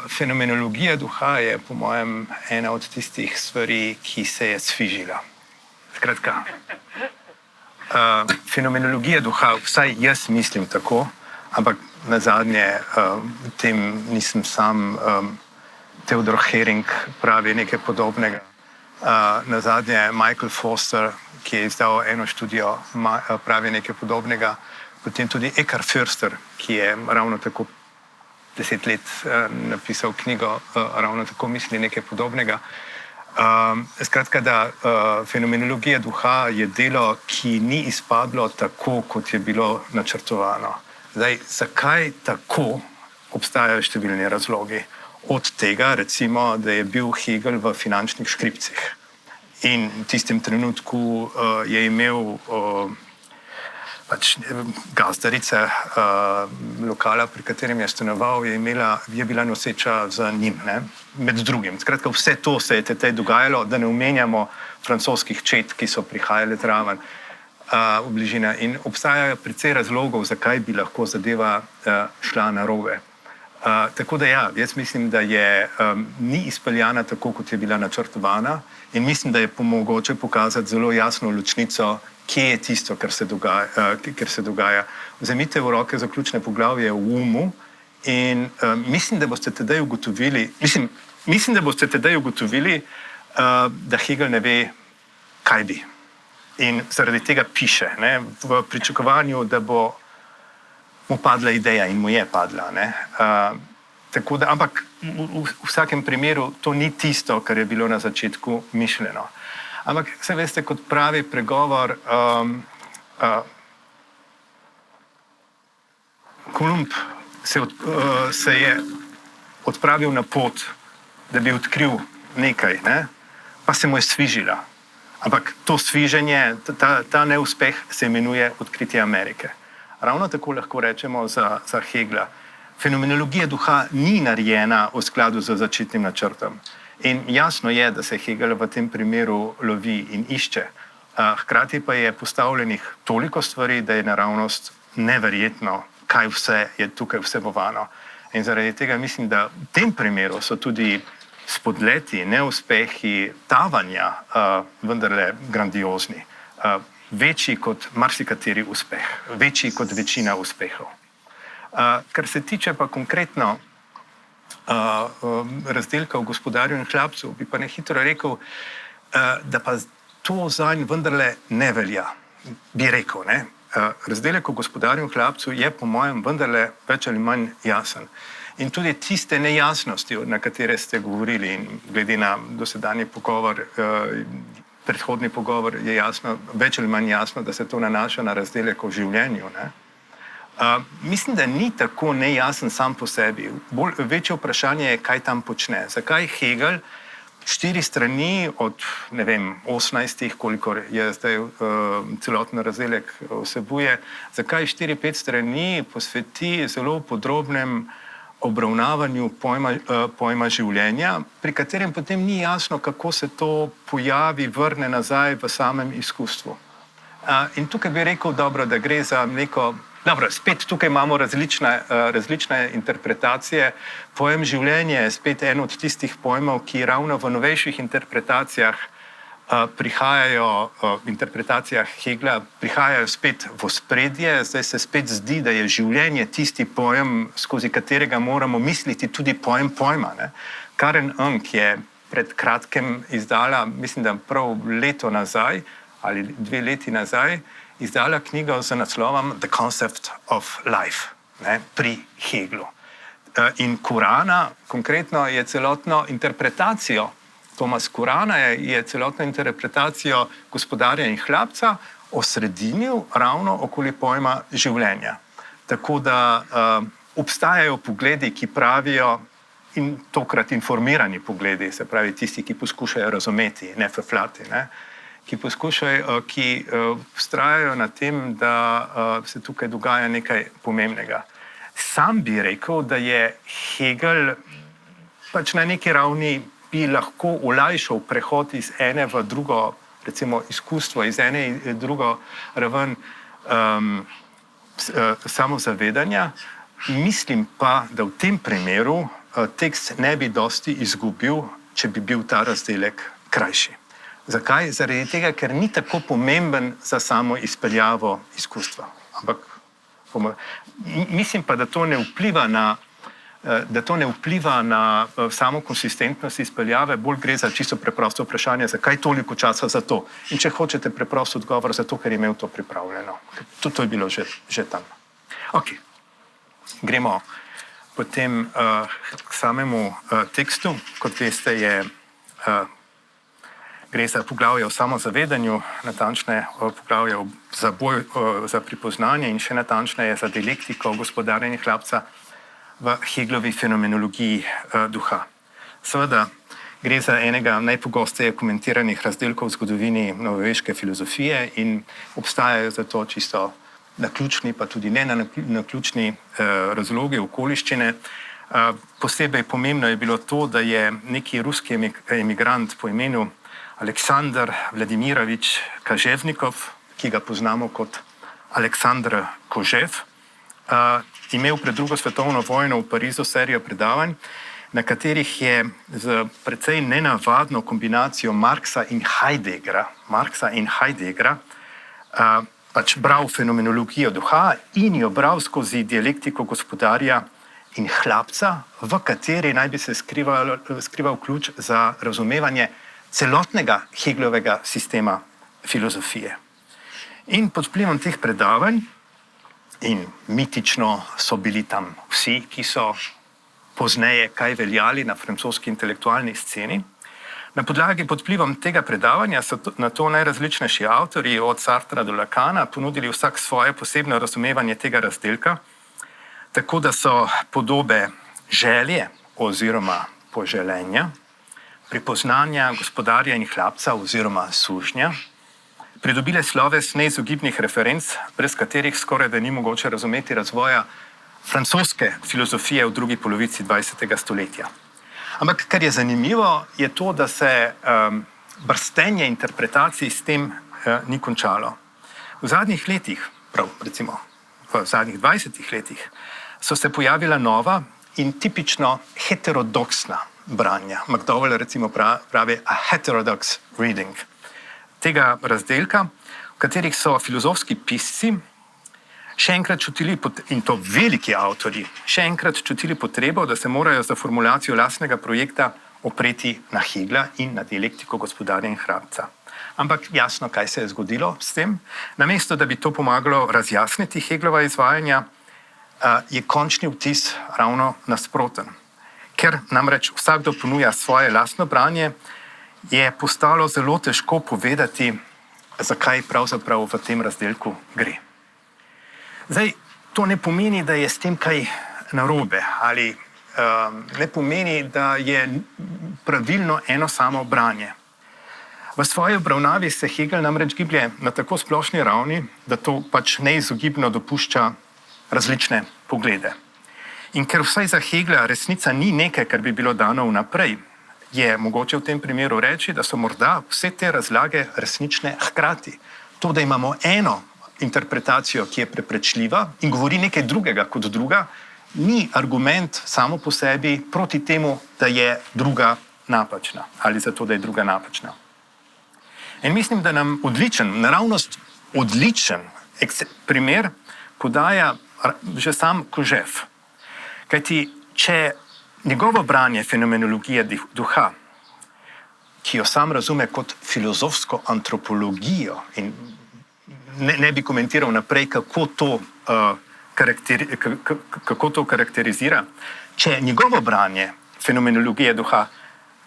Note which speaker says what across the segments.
Speaker 1: Fenomenologija duha je, po mojem, ena od tistih stvari, ki se je sfižila. Skratka, fenomenologija duha, vsaj jaz mislim tako, ampak nazadnje tem nisem sam, Theodor Hering pravi nekaj podobnega. Nazadnje Michael Foster, ki je izdal eno študijo, pravi nekaj podobnega. Potem tudi Eckhart Förster, ki je ravno tako 10 let napisal knjigo, ravno tako misli nekaj podobnega. Skratka, da fenomenologija duha je delo, ki ni izpadlo tako, kot je bilo načrtovano. Zdaj, zakaj tako, obstajajo številni razlogi. Od tega, recimo, da je bil Hegel v finančnih škripcih. In v tistem trenutku je imel gazdarica lokala, pri katerem je stanoval, je bila noseča z njim, ne? Med drugim. Skratka, vse to se je tej dogajalo, da ne omenjamo francoskih čet, ki so prihajali zraven v bližino. In obstajajo precej razlogov, zakaj bi lahko zadeva šla narobe. Tako da ja, jaz mislim, da ni izpeljana tako, kot je bila načrtovana, in mislim, da je mogoče pokazati zelo jasno ločnico, kje je tisto, kar se dogaja. Vzemite v roke zaključne poglavje v umu in mislim, da boste tedaj ugotovili, da Hegel ne ve, kaj bi. In zaradi tega piše, ne, v pričakovanju, da bo mu padla ideja, in mu je padla. Ne. Tako da, ampak v vsakem primeru to ni tisto, kar je bilo na začetku mišljeno. Ampak, saj veste, kot pravi pregovor, Kolumb se je odpravil na pot, da bi odkril nekaj, ne, pa se mu je sfižila. Ampak to sfiženje, ta neuspeh se imenuje odkritje Amerike. Ravno tako lahko rečemo za Hegla. Fenomenologija duha ni narejena v skladu z začetnim načrtom. In jasno je, da se Hegel v tem primeru lovi in išče. Hkrati pa je postavljenih toliko stvari, da je naravnost neverjetno, kaj vse je tukaj vsebovano. In zaradi tega mislim, da v tem primeru so tudi spodleti, neuspehi, tavanja vendarle grandiozni. Večji kot marsikateri uspeh, večji kot večina uspehov. Kar se tiče pa konkretno razdelka o Gospodarju in hlapcu, bi pa nehitro rekel, da pa to zanj vendarle ne velja, bi rekel. Ne? Razdelek o Gospodarju in hlapcu je po mojem vendarle več ali manj jasen. In tudi tiste nejasnosti, na katere ste govorili, in glede na dosedanji pogovor, predhodni pogovor, je jasno, več ali manj jasno, da se to nanaša na razdelek o življenju. Ne? Mislim, da ni tako nejasen sam po sebi. Večje vprašanje je, kaj tam počne. Zakaj Hegel 4 strani od, ne vem, 18, kolikor je zdaj celoten razdelek vsebuje, zakaj 4-5 strani posveti zelo podrobnem obravnavanju pojma življenja, pri katerem potem ni jasno, kako se to pojavi, vrne nazaj v samem izkustvu. In tukaj bi rekel, dobro, da gre za neko... Dobro, spet tukaj imamo različne interpretacije. Pojem življenje je spet en od tistih pojmov, ki ravno v novejših interpretacijah interpretacijah Hegla prihajajo spet v ospredje. Zdaj se spet zdi, da je življenje tisti pojem, skozi katerega moramo misliti tudi pojem pojma. Ne? Karen Unk je pred kratkem izdala, mislim, da prav leto nazaj ali 2 leti nazaj, izdala knjigo z naslovom The Concept of Life, ne, pri Heglu. In Kurana, konkretno, je celotno interpretacijo, Tomas Kurana je celotno interpretacijo Gospodarja in hlapca osredinil ravno okoli pojma življenja. Tako da obstajajo pogledi, ki pravijo, in tokrat informirani pogledi, se pravi tisti, ki poskušajo razumeti, ne feflati, ne, ki vztrajajo na tem, da se tukaj dogaja nekaj pomembnega. Sam bi rekel, da je Hegel pač na neki ravni bi lahko olajšal prehod iz ene v drugo, recimo izkustvo, iz ene in drugo raven samozavedanja. Mislim pa, da v tem primeru tekst ne bi dosti izgubil, če bi bil ta razdelek krajši. Zakaj? Zaradi tega, ker ni tako pomemben za samo izpeljavo izkustva. Ampak mislim pa, da to ne vpliva na samo konsistentnost izpeljave, bolj gre za čisto preprosto vprašanje, zakaj toliko časa za to. In če hočete preprost odgovor, zato ker je imel to pripravljeno. To je bilo že tam. Ok, gremo potem k samemu tekstu. Kot veste, gre za poglavje o samozavedanju, natančne poglavje za pripoznanje in še natančneje za dialektiko gospodarjenja hlapca v Heglovi fenomenologiji duha. Seveda gre za enega najpogosteje komentiranih razdelkov v zgodovini novoveške filozofije in obstajajo zato čisto naključni, pa tudi ne naključni razlogi, okoliščine. Posebej pomembno je bilo to, da je neki ruski emigrant po imenu Aleksandr Vladimirovič Kaževnikov, ki ga poznamo kot Aleksandr Kožev, imel pred drugo svetovno vojno v Parizu serijo predavanj, na katerih je z precej nenavadno kombinacijo Marxa in Heideggera pač bral fenomenologijo duha in jo bral skozi dialektiko gospodarja in hlapca, v kateri naj bi se skrival ključ za razumevanje celotnega Heglovega sistema filozofije. In pod vplivom teh predavanj, in mitično so bili tam vsi, ki so pozneje kaj veljali na francoski intelektualni sceni, na podlagi pod vplivom tega predavanja so na to najrazličnejši avtorji od Sartra do Lacana ponudili vsak svoje posebno razumevanje tega razdelka, tako da so podobe želje oziroma poželenja, pripoznanja gospodarja in hlapca oziroma sužnja, pridobile sloves neizogibnih referenc, brez katerih skoraj da ni mogoče razumeti razvoja francoske filozofije v drugi polovici 20. stoletja. Ampak kar je zanimivo, je to, da se brstenje interpretacij s tem ni končalo. V zadnjih letih, recimo v zadnjih 20 letih, so se pojavila nova in tipično heterodoksna branja. McDowell recimo pravi a heterodox reading tega razdelka, v katerih so filozofski pisci še enkrat čutili, in to veliki avtorji, še enkrat čutili potrebo, da se morajo za formulacijo lastnega projekta opreti na Hegla in na dialektiko gospodarja in hlapca. Ampak jasno, kaj se je zgodilo s tem. Namesto, da bi to pomagalo razjasniti Heglova izvajanja, je končni vtis ravno nasproten. Ker namreč vsakdo ponuja svoje lastno branje, je postalo zelo težko povedati, zakaj pravzaprav v tem razdelku gre. Zdaj, to ne pomeni, da je s tem kaj narobe, ali ne pomeni, da je pravilno eno samo branje. V svoji obravnavi se Hegel namreč giblje na tako splošni ravni, da to pač neizogibno dopušča različne poglede. In ker vsaj za Hegla resnica ni nekaj, kar bi bilo dano vnaprej, je mogoče v tem primeru reči, da so morda vse te razlage resnične hkrati. To, da imamo eno interpretacijo, ki je preprečljiva in govori nekaj drugega kot druga, ni argument samo po sebi proti temu, da je druga napačna ali zato, da je druga napačna. In mislim, da nam naravnost odličen primer podaja že sam Kožev. Kajti, če njegovo branje fenomenologije duha, ki jo sam razume kot filozofsko antropologijo in ne bi komentiral naprej, kako to karakterizira, če njegovo branje fenomenologije duha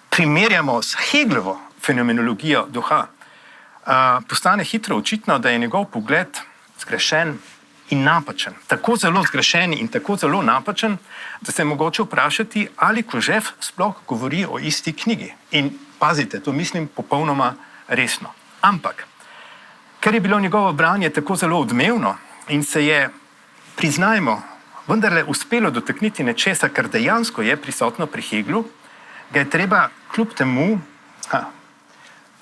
Speaker 1: primerjamo s Heglovo fenomenologijo duha, postane hitro očitno, da je njegov pogled zgrešen in napačen. Tako zelo zgrešen in tako zelo napačen, da se je mogoče vprašati, ali Kožev sploh govori o isti knjigi. In pazite, to mislim popolnoma resno. Ampak, ker je bilo njegovo branje tako zelo odmevno in se je, priznajmo, vendarle uspelo dotakniti nečesa, kar dejansko je prisotno pri Heglu, ga je treba kljub temu,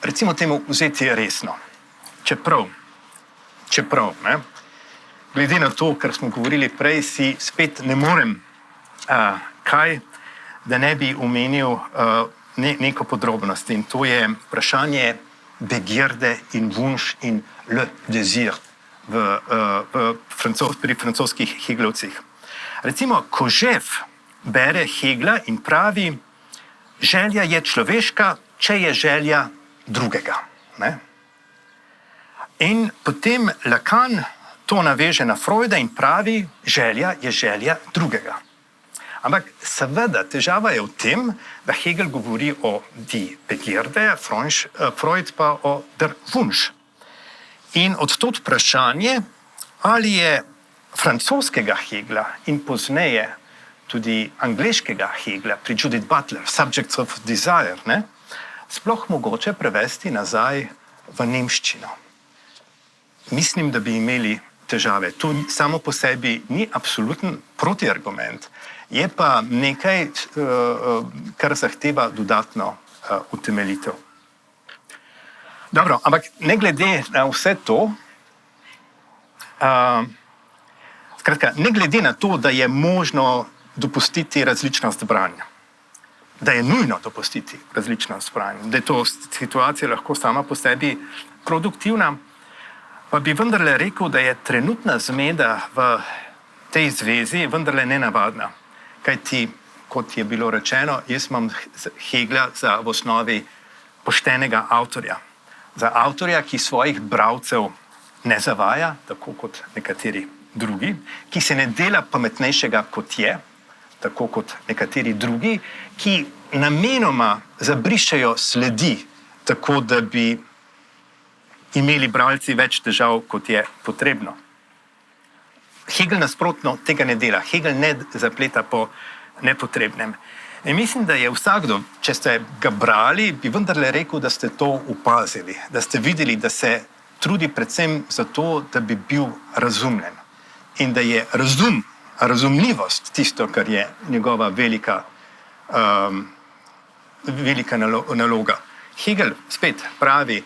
Speaker 1: recimo temu, vzeti resno. Čeprav, glede na to, kar smo govorili prej, si spet ne morem kaj, da ne bi omenil neko podrobnost. In to je vprašanje begirde in wunsch in le désir pri francoskih Heglovcih. Recimo, Kožev bere Hegla in pravi, želja je človeška, če je želja drugega. Ne? In potem Lacan to naveže na Freuda in pravi, želja je želja drugega. Ampak seveda težava je v tem, da Hegel govori o die Begierde, Freud pa o der Wunsch. In odtot vprašanje, ali je francoskega Hegla in pozneje tudi angleškega Hegla pri Judith Butler, Subjects of Desire, ne, sploh mogoče prevesti nazaj v nemščino. Mislim, da bi imeli težave. To samo po sebi ni absoluten protiargument, je pa nekaj, kar zahteva dodatno utemeljitev. Dobro, ampak ne glede na vse to, skratka, ne glede na to, da je možno dopustiti različnost branja, da je nujno dopustiti različnost branja, da je to situacija lahko sama po sebi produktivna, pa bi vendarle rekel, da je trenutna zmeda v tej zvezi vendarle nenavadna. Kajti, kot je bilo rečeno, jaz imam Hegla za v osnovi poštenega avtorja. Za avtorja, ki svojih bralcev ne zavaja, tako kot nekateri drugi, ki se ne dela pametnejšega, kot je, tako kot nekateri drugi, ki namenoma zabrišejo sledi, tako da bi imeli bralci več težav, kot je potrebno. Hegel nasprotno tega ne dela. Hegel ne zapleta po nepotrebnem. In mislim, da je vsakdo, če ste ga brali, bi vendarle rekel, da ste to opazili, da ste videli, da se trudi predvsem za to, da bi bil razumljen. In da je razumljivost tisto, kar je njegova velika naloga. Hegel spet pravi,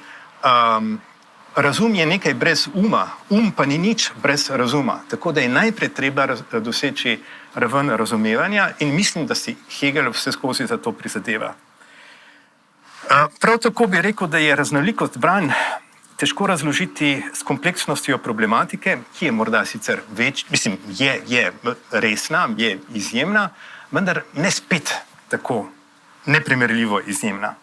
Speaker 1: razum je nekaj brez uma, pa ni nič brez razuma. Tako da je najprej treba doseči raven razumevanja in mislim, da si Hegel vse skozi za to prizadeva. Prav tako bi rekel, da je raznolikost branj težko razložiti s kompleksnostjo problematike, ki je morda sicer je resna, je izjemna, vendar ne spet tako neprimerljivo izjemna.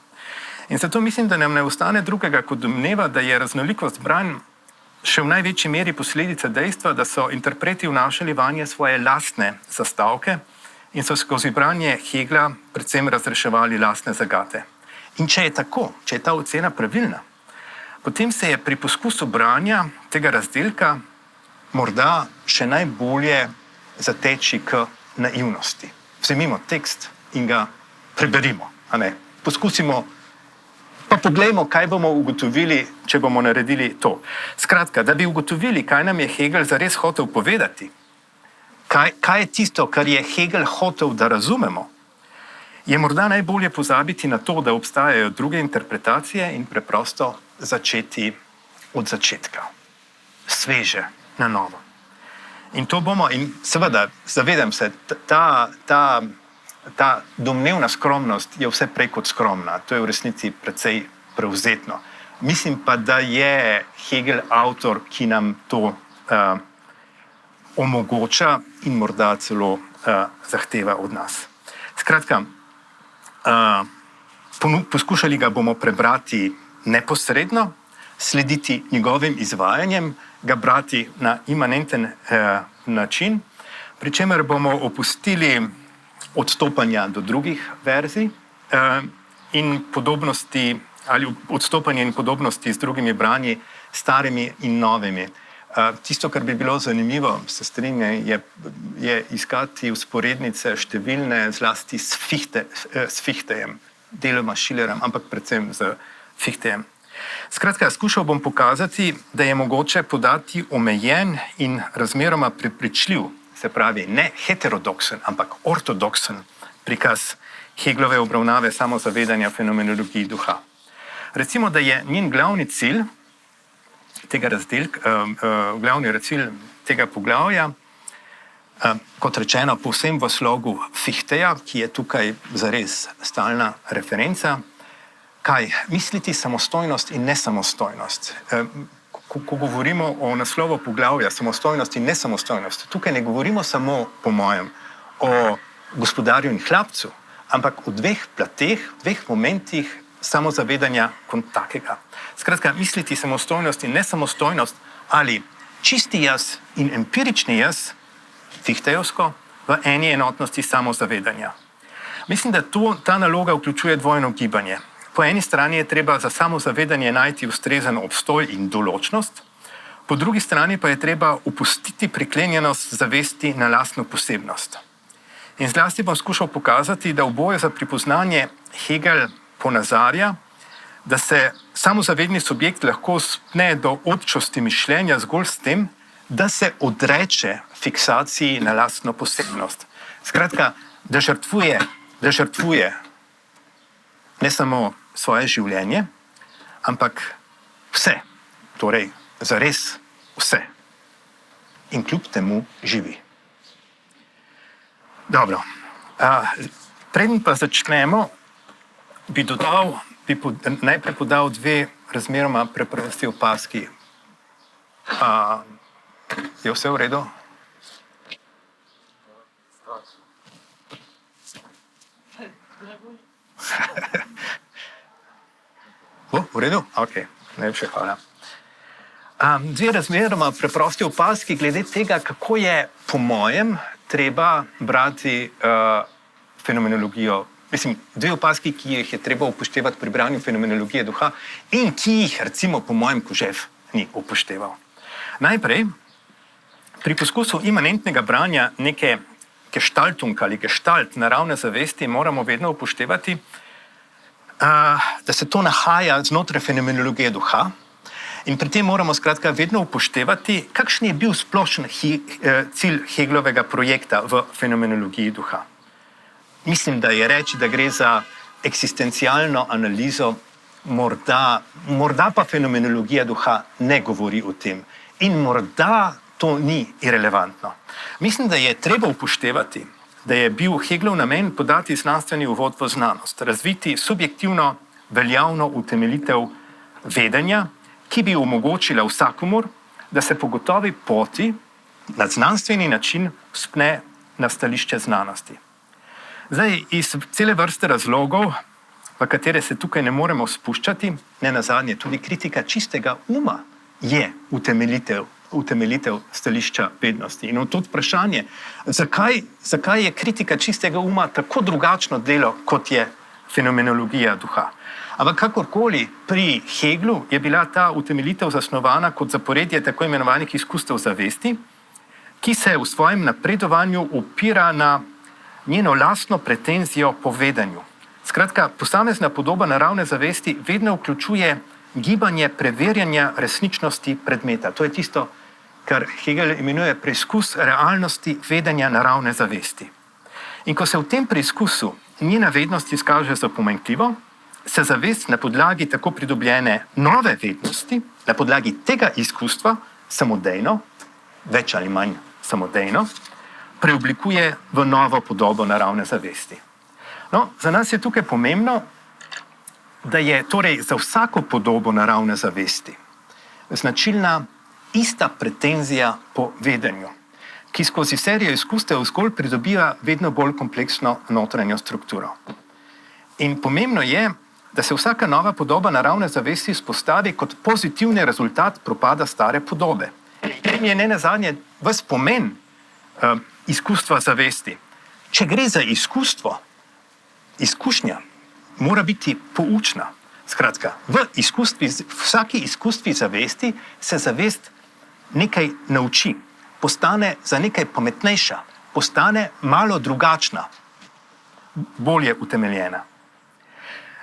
Speaker 1: In zato mislim, da nam ne ostane drugega kot domneva, da je raznolikost branj še v največji meri posledica dejstva, da so interpreti vnašali vanje svoje lastne zastavke in so skozi branje Hegla predvsem razreševali lastne zagate. In če je tako, če je ta ocena pravilna, potem se je pri poskusu branja tega razdelka morda še najbolje zateči k naivnosti. Vzemimo tekst in ga preberimo. Poskusimo, pa poglejmo, kaj bomo ugotovili, če bomo naredili to. Skratka, da bi ugotovili, kaj nam je Hegel zares hotel povedati, kaj je tisto, kar je Hegel hotel, da razumemo, je morda najbolje pozabiti na to, da obstajajo druge interpretacije in preprosto začeti od začetka. Sveže, na novo. In to bomo, in seveda, zavedam se, ta domnevna skromnost je vse prej kot skromna. To je v resnici precej prevzetno. Mislim pa, da je Hegel avtor, ki nam to omogoča in morda celo zahteva od nas. Skratka, poskušali ga bomo prebrati neposredno, slediti njegovim izvajanjem, ga brati na imanenten način, pri čemer bomo opustili odstopanja do drugih verzij in podobnosti ali odstopanje in podobnosti z drugimi branji, starimi in novimi. Tisto, kar bi bilo zanimivo, se strinjam, je iskati vzporednice številne zlasti s Fichtejem, deloma Schillerjem, ampak predvsem z Fichtejem. Skratka, skušal bom pokazati, da je mogoče podati omejen in razmeroma prepričljiv, se pravi ne heterodoksen, ampak ortodoksen prikaz Heglove obravnave samozavedanja fenomenologiji duha. Recimo, da je njen glavni cilj tega razdelka, glavni cilj tega poglavja Kot rečeno, povsem v slogu Fichteja, ki je tukaj zares stalna referenca. Kaj? Misliti samostojnost in nesamostojnost. Ko govorimo o naslovu poglavja samostojnost in nesamostojnost, tukaj ne govorimo samo, po mojem, o gospodarju in hlapcu, ampak o dveh plateh, dveh momentih samozavedanja kot takega. Skratka, misliti samostojnost in nesamostojnost ali čisti jaz in empirični jaz, Fichtejevsko, v eni enotnosti samozavedanja. Mislim, da ta naloga vključuje dvojno gibanje. Po eni strani je treba za samozavedanje najti ustrezen obstoj in določnost, po drugi strani pa je treba opustiti priklenjenost zavesti na lastno posebnost. In zlasti bom skušal pokazati, da v boju za pripoznanje Hegel ponazarja, da se samozavedni subjekt lahko spne do odčosti mišljenja zgolj s tem, da se odreče fiksaciji na lastno posebnost. Skratka, da žrtvuje ne samo svoje življenje, ampak vse, torej zares vse. In kljub temu živi. Dobro. Preden pa začnemo, bi najprej podal dve razmeroma preprosti opazki. Je vse v redu? V redu? Ok, najlepša hvala. Dve razmeroma preprosti opazki glede tega, kako je po mojem treba brati fenomenologijo. Mislim, dve opazki, ki jih je treba upoštevati pri branju fenomenologije duha in ki jih, recimo, po mojem Kožev ni upošteval. Najprej, pri poskusu imanentnega branja neke gestaltung ali gestalt naravne zavesti moramo vedno upoštevati, da se to nahaja znotraj fenomenologije duha in pri tem moramo skratka vedno upoštevati, kakšen je bil splošen cilj Hegelovega projekta v fenomenologiji duha. Mislim, da je reči, da gre za eksistencialno analizo, morda pa fenomenologija duha ne govori o tem in morda to ni irelevantno. Mislim, da je treba upoštevati, da je bil Hegelov namen podati znanstveni uvod v znanost, razviti subjektivno veljavno utemeljitev vedenja, ki bi omogočila vsakomur, da se po gotovi poti na znanstveni način spne na stališče znanosti. Zdaj, iz cele vrste razlogov, v katere se tukaj ne moremo spuščati, ne nazadnje tudi kritika čistega uma je utemeljitev stališča vednosti. In to vprašanje, zakaj je kritika čistega uma tako drugačno delo, kot je fenomenologija duha. Ampak kakorkoli, pri Hegelu je bila ta utemeljitev zasnovana kot zaporedje tako imenovanih izkustev zavesti, ki se v svojem napredovanju opira na njeno lastno pretenzijo po vedenju. Skratka, posamezna podoba naravne zavesti vedno vključuje gibanje preverjanja resničnosti predmeta. To je tisto, kar Hegel imenuje preizkus realnosti vedenja naravne zavesti. In ko se v tem preizkusu njena vednost izkaže za pomanjkljivo, se zavest na podlagi tako pridobljene nove vednosti, na podlagi tega izkustva, samodejno, več ali manj samodejno, preoblikuje v novo podobo naravne zavesti. No, za nas je tukaj pomembno, da je torej za vsako podobo naravne zavesti značilna ista pretenzija po vedenju, ki skozi serijo izkustev zgolj pridobiva vedno bolj kompleksno notranjo strukturo. In pomembno je, da se vsaka nova podoba naravne zavesti spostavi kot pozitivni rezultat propada stare podobe. In je ne nazadnje ves pomen izkustva zavesti. Če gre za izkustvo, izkušnja mora biti poučna. Skratka, v vsaki izkustvi zavesti se zavest nekaj nauči, postane za nekaj pametnejša, postane malo drugačna, bolje utemeljena.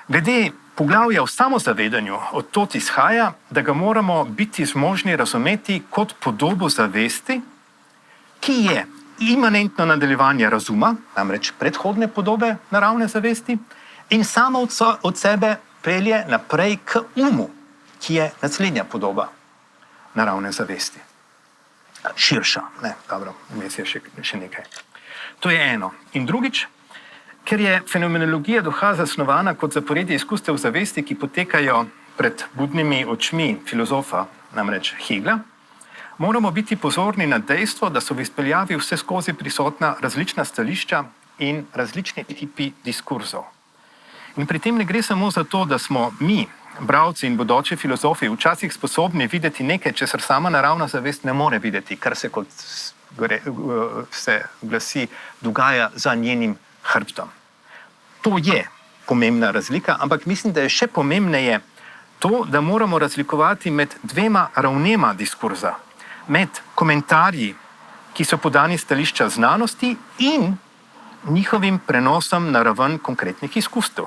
Speaker 1: Glede poglavja o samozavedanju od tod izhaja, da ga moramo biti zmožni razumeti kot podobo zavesti, ki je imanentno nadaljevanje razuma, namreč predhodne podobe naravne zavesti, in samo od sebe pelje naprej k umu, ki je naslednja podoba naravne zavesti. širša. Ne, dobro, vmes je še nekaj. To je eno. In drugič, ker je fenomenologija duha zasnovana kot zaporedje izkustev zavesti, ki potekajo pred budnimi očmi filozofa, namreč Hegla, moramo biti pozorni na dejstvo, da so v izpeljavi vse skozi prisotna različna stališča in različni tipi diskurzov. In pri tem ne gre samo za to, da smo mi, bralci in bodoči filozofi, včasih sposobni videti nekaj, česar sama naravna zavest ne more videti, kar se, kot se glasi, dogaja za njenim hrbtom. To je pomembna razlika, ampak mislim, da je še pomembneje to, da moramo razlikovati med dvema ravnema diskurza, med komentarji, ki so podani stališča znanosti, in njihovim prenosom na raven konkretnih izkustev.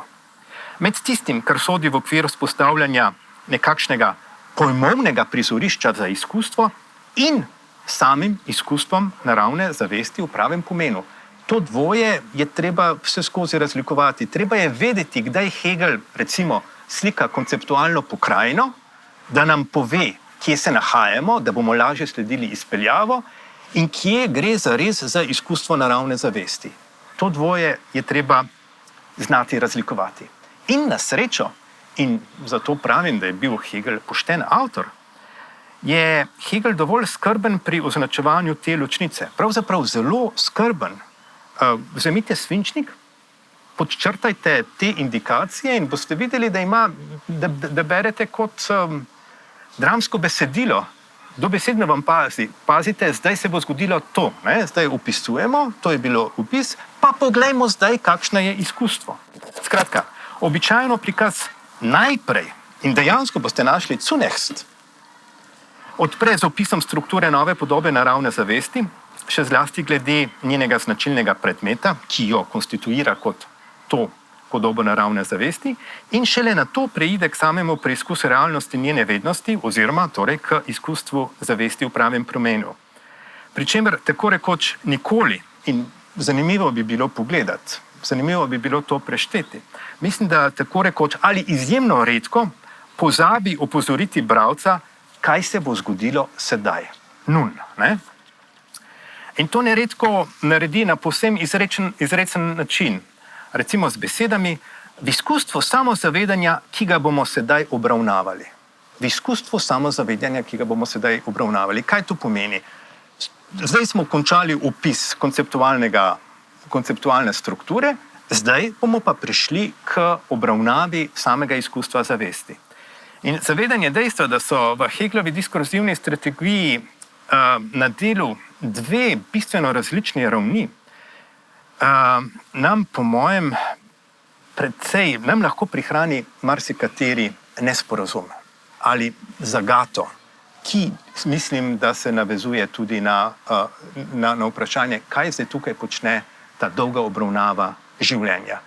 Speaker 1: Med tistim, kar sodi v okviru vzpostavljanja nekakšnega pojmovnega prizorišča za izkustvo, in samim izkustvom naravne zavesti v pravem pomenu. To dvoje je treba vse skozi razlikovati. Treba je vedeti, kdaj Hegel, recimo, slika konceptualno pokrajino, da nam pove, kje se nahajamo, da bomo lažje sledili izpeljavo, in kje gre zares za izkustvo naravne zavesti. To dvoje je treba znati razlikovati. In na srečo, in zato pravim, da je bil Hegel pošten avtor, je Hegel dovolj skrben pri označevanju te ločnice. Pravzaprav zelo skrben. Vzemite svinčnik, podčrtajte te indikacije in boste videli, da berete kot dramsko besedilo. Dobesedno vam pazite, zdaj se bo zgodilo to. Ne? Zdaj opisujemo, to je bilo opis, pa poglejmo zdaj, kakšno je izkustvo. Skratka, običajno prikaz najprej, in dejansko boste našli zunächst, odpre z opisom strukture nove podobe naravne zavesti, še zlasti glede njenega značilnega predmeta, ki jo konstituira kot to podobo naravne zavesti, in šele na to preide k samemu preizkusu realnosti njene vednosti, oziroma torej k izkustvu zavesti v pravem pomenu. Pričemer tako rekoč nikoli, in zanimivo bi bilo pogledati, zanimivo bi bilo to prešteti, mislim, da tako rekoč ali izjemno redko pozabi opozoriti bralca, kaj se bo zgodilo sedaj. Nun, ne? In to neredko naredi na povsem izrecen način. Recimo z besedami, v izkustvu samozavedanja, ki ga bomo sedaj obravnavali. V izkustvu samozavedanja, ki ga bomo sedaj obravnavali. Kaj to pomeni? Zdaj smo končali opis konceptualne strukture, zdaj bomo pa prišli k obravnavi samega izkustva zavesti. In zavedanje dejstva, da so v Heglovi diskurzivni strategiji na delu dve bistveno različni ravni, nam po mojem predvsej, nam lahko prihrani marsikateri nesporazum ali zagato, ki mislim, da se navezuje tudi na vprašanje, kaj zdaj tukaj počne ta dolga obravnava življenja.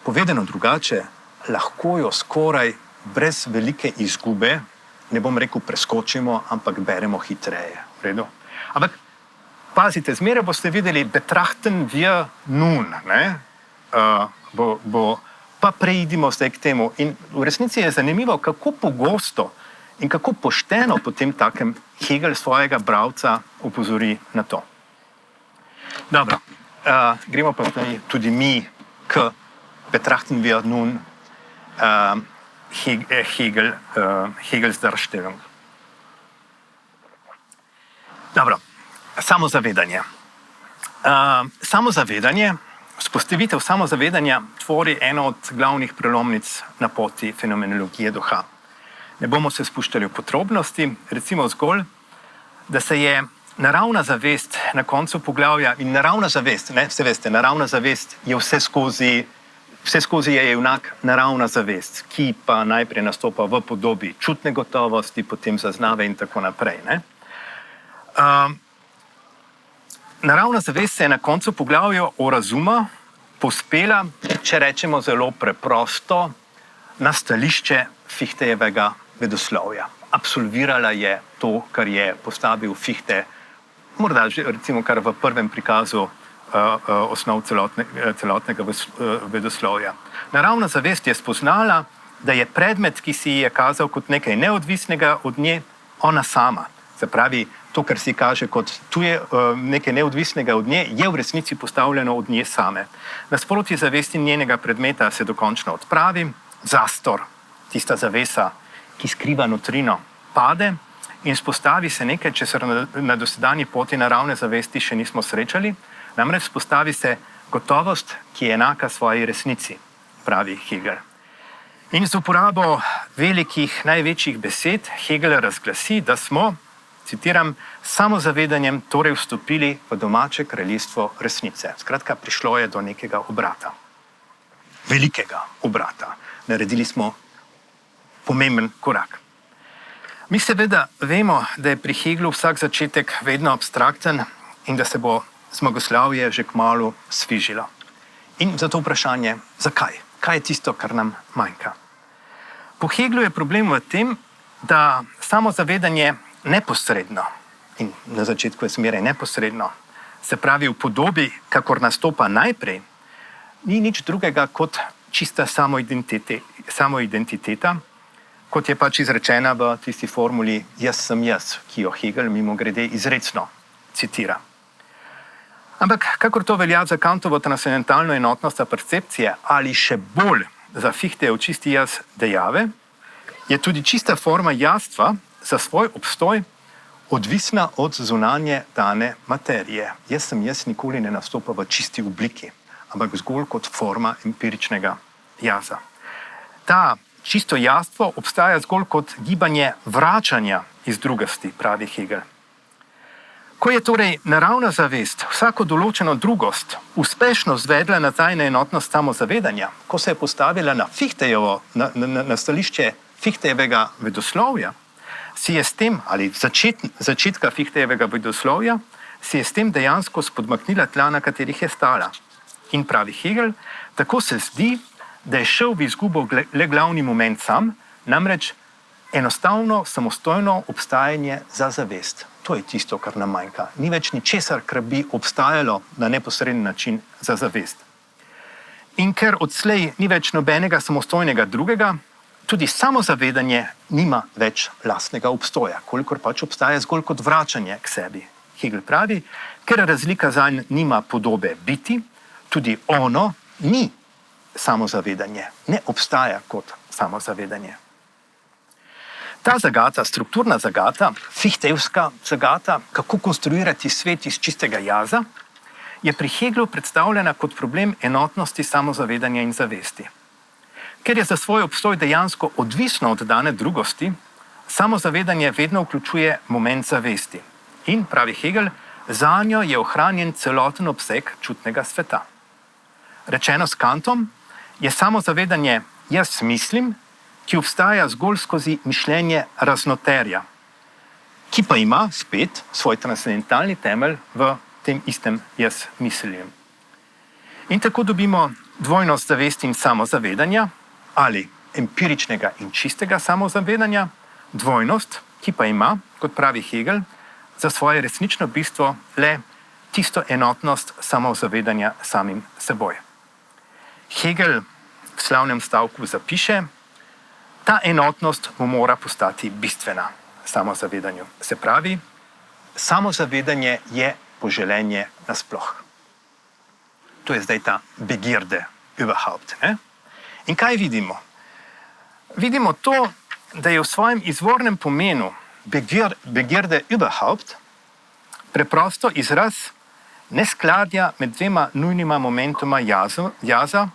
Speaker 1: Povedano drugače, lahko jo skoraj brez velike izgube, ne bom rekel preskočimo, ampak beremo hitreje. V redu? Ampak pazite, zmeraj boste videli betrachten wir nun, ne? Pa preidimo zdaj k temu. In v resnici je zanimivo, kako pogosto in kako pošteno potem takem Hegel svojega bralca opozori na to. Dobro, gremo pa tudi mi k betrachten wir nun Hegels Darstellung. Dobro, samozavedanje. Samozavedanje, vzpostavitev samozavedanja tvori eno od glavnih prelomnic na poti fenomenologije duha. Ne bomo se spuščali v podrobnosti, recimo zgolj, da se je naravna zavest na koncu poglavja, in naravna zavest, ne, vse veste, naravna zavest je vse skozi je junak naravna zavest, ki pa najprej nastopa v podobi čutne gotovosti, potem zaznave in tako naprej. Ne? Naravna zavest se je na koncu poglavja o razumu povzpela, če rečemo zelo preprosto, na stališče Fichtejevega vedoslovja. Absolvirala je to, kar je postavil Fichte, morda recimo kar v prvem prikazu osnov celotnega vedoslovja. Naravna zavest je spoznala, da je predmet, ki si je kazal kot nekaj neodvisnega od nje, ona sama. Se pravi, to, kar si kaže kot tuje, nekaj neodvisnega od nje, je v resnici postavljeno od nje same. Nasprotje zavesti njenega predmeta se dokončno odpravi, zastor, tista zavesa, ki skriva notrino, pade in spostavi se nekaj, česar na dosedanji poti naravne zavesti še nismo srečali, namreč spostavi se gotovost, ki je enaka svoji resnici, pravi Hegel. In z uporabo velikih, največjih besed Hegel razglasi, da smo, citiram, samozavedanjem torej vstopili v domače kraljestvo resnice. Skratka, prišlo je do nekega obrata. Velikega obrata. Naredili smo pomemben korak. Mi seveda vemo, da je pri Hegelu vsak začetek vedno abstrakten in da se bo zmagoslavje že kmalu sfižilo. In zato vprašanje, zakaj? Kaj je tisto, kar nam manjka? Po Hegelu je problem v tem, da samozavedanje neposredno, in na začetku je zmeraj neposredno, se pravi v podobi, kakor nastopa najprej, ni nič drugega kot čista samoidentiteta, kot je pač izrečena v tisti formuli jaz sem jaz, ki jo Hegel mimogrede izrecno citira. Ampak, kakor to velja za Kantovo transcendentalno enotnost percepcije ali še bolj za Fichtejev čisti jaz dejave, je tudi čista forma jastva za svoj obstoj odvisna od zunanje dane materije. Jaz sem jaz nikoli ne nastopa v čisti obliki, ampak zgolj kot forma empiričnega jaza. Ta čisto jastvo obstaja zgolj kot gibanje vračanja iz drugosti, pravi Hegel. Ko je torej naravna zavest vsako določeno drugost uspešno zvedla nazaj na enotnost samozavedanja, ko se je postavila na Fichtejevo, na stališče Fichtejevega vedoslovja, si je s tem, ali začetka Fichtejevega vedoslovja, si je s tem dejansko spodmaknila tla, na katerih je stala. In pravi Hegel, tako se zdi, da je šel v izgubo le glavni moment sam, namreč enostavno samostojno obstajanje za zavest. To je tisto, kar nam manjka. Ni več ničesar, kar bi obstajalo na neposreden način za zavest. In ker odslej ni več nobenega samostojnega drugega, tudi samozavedanje nima več lastnega obstoja, kolikor pač obstaja zgolj kot vračanje k sebi. Hegel pravi, ker razlika zanj nima podobe biti, tudi ono ni samozavedanje, ne obstaja kot samozavedanje. Ta zagata, strukturna zagata, fichtejevska zagata, kako konstruirati svet iz čistega jaza, je pri Hegelu predstavljena kot problem enotnosti samozavedanja in zavesti. Ker je za svoj obstoj dejansko odvisno od dane drugosti, samozavedanje vedno vključuje moment zavesti. In, pravi Hegel, zanjo je ohranjen celoten obseg čutnega sveta. Rečeno s Kantom, je samozavedanje jaz mislim, ki obstaja zgolj skozi mišljenje raznoterja, ki pa ima spet svoj transcendentalni temelj v tem istem jaz mislim. In tako dobimo dvojnost zavesti in samozavedanja, ali empiričnega in čistega samozavedanja, dvojnost, ki pa ima, kot pravi Hegel, za svoje resnično bistvo le tisto enotnost samozavedanja samim seboj. Hegel v slavnem stavku zapiše, ta enotnost mu mora postati bistvena samozavedanju. Se pravi, samozavedanje je poželenje nasploh. To je zdaj ta Begierde überhaupt. Ne? In kaj vidimo? Vidimo to, da je v svojem izvornem pomenu Begierde überhaupt preprosto izraz neskladja med dvema nujnima momentoma jaza,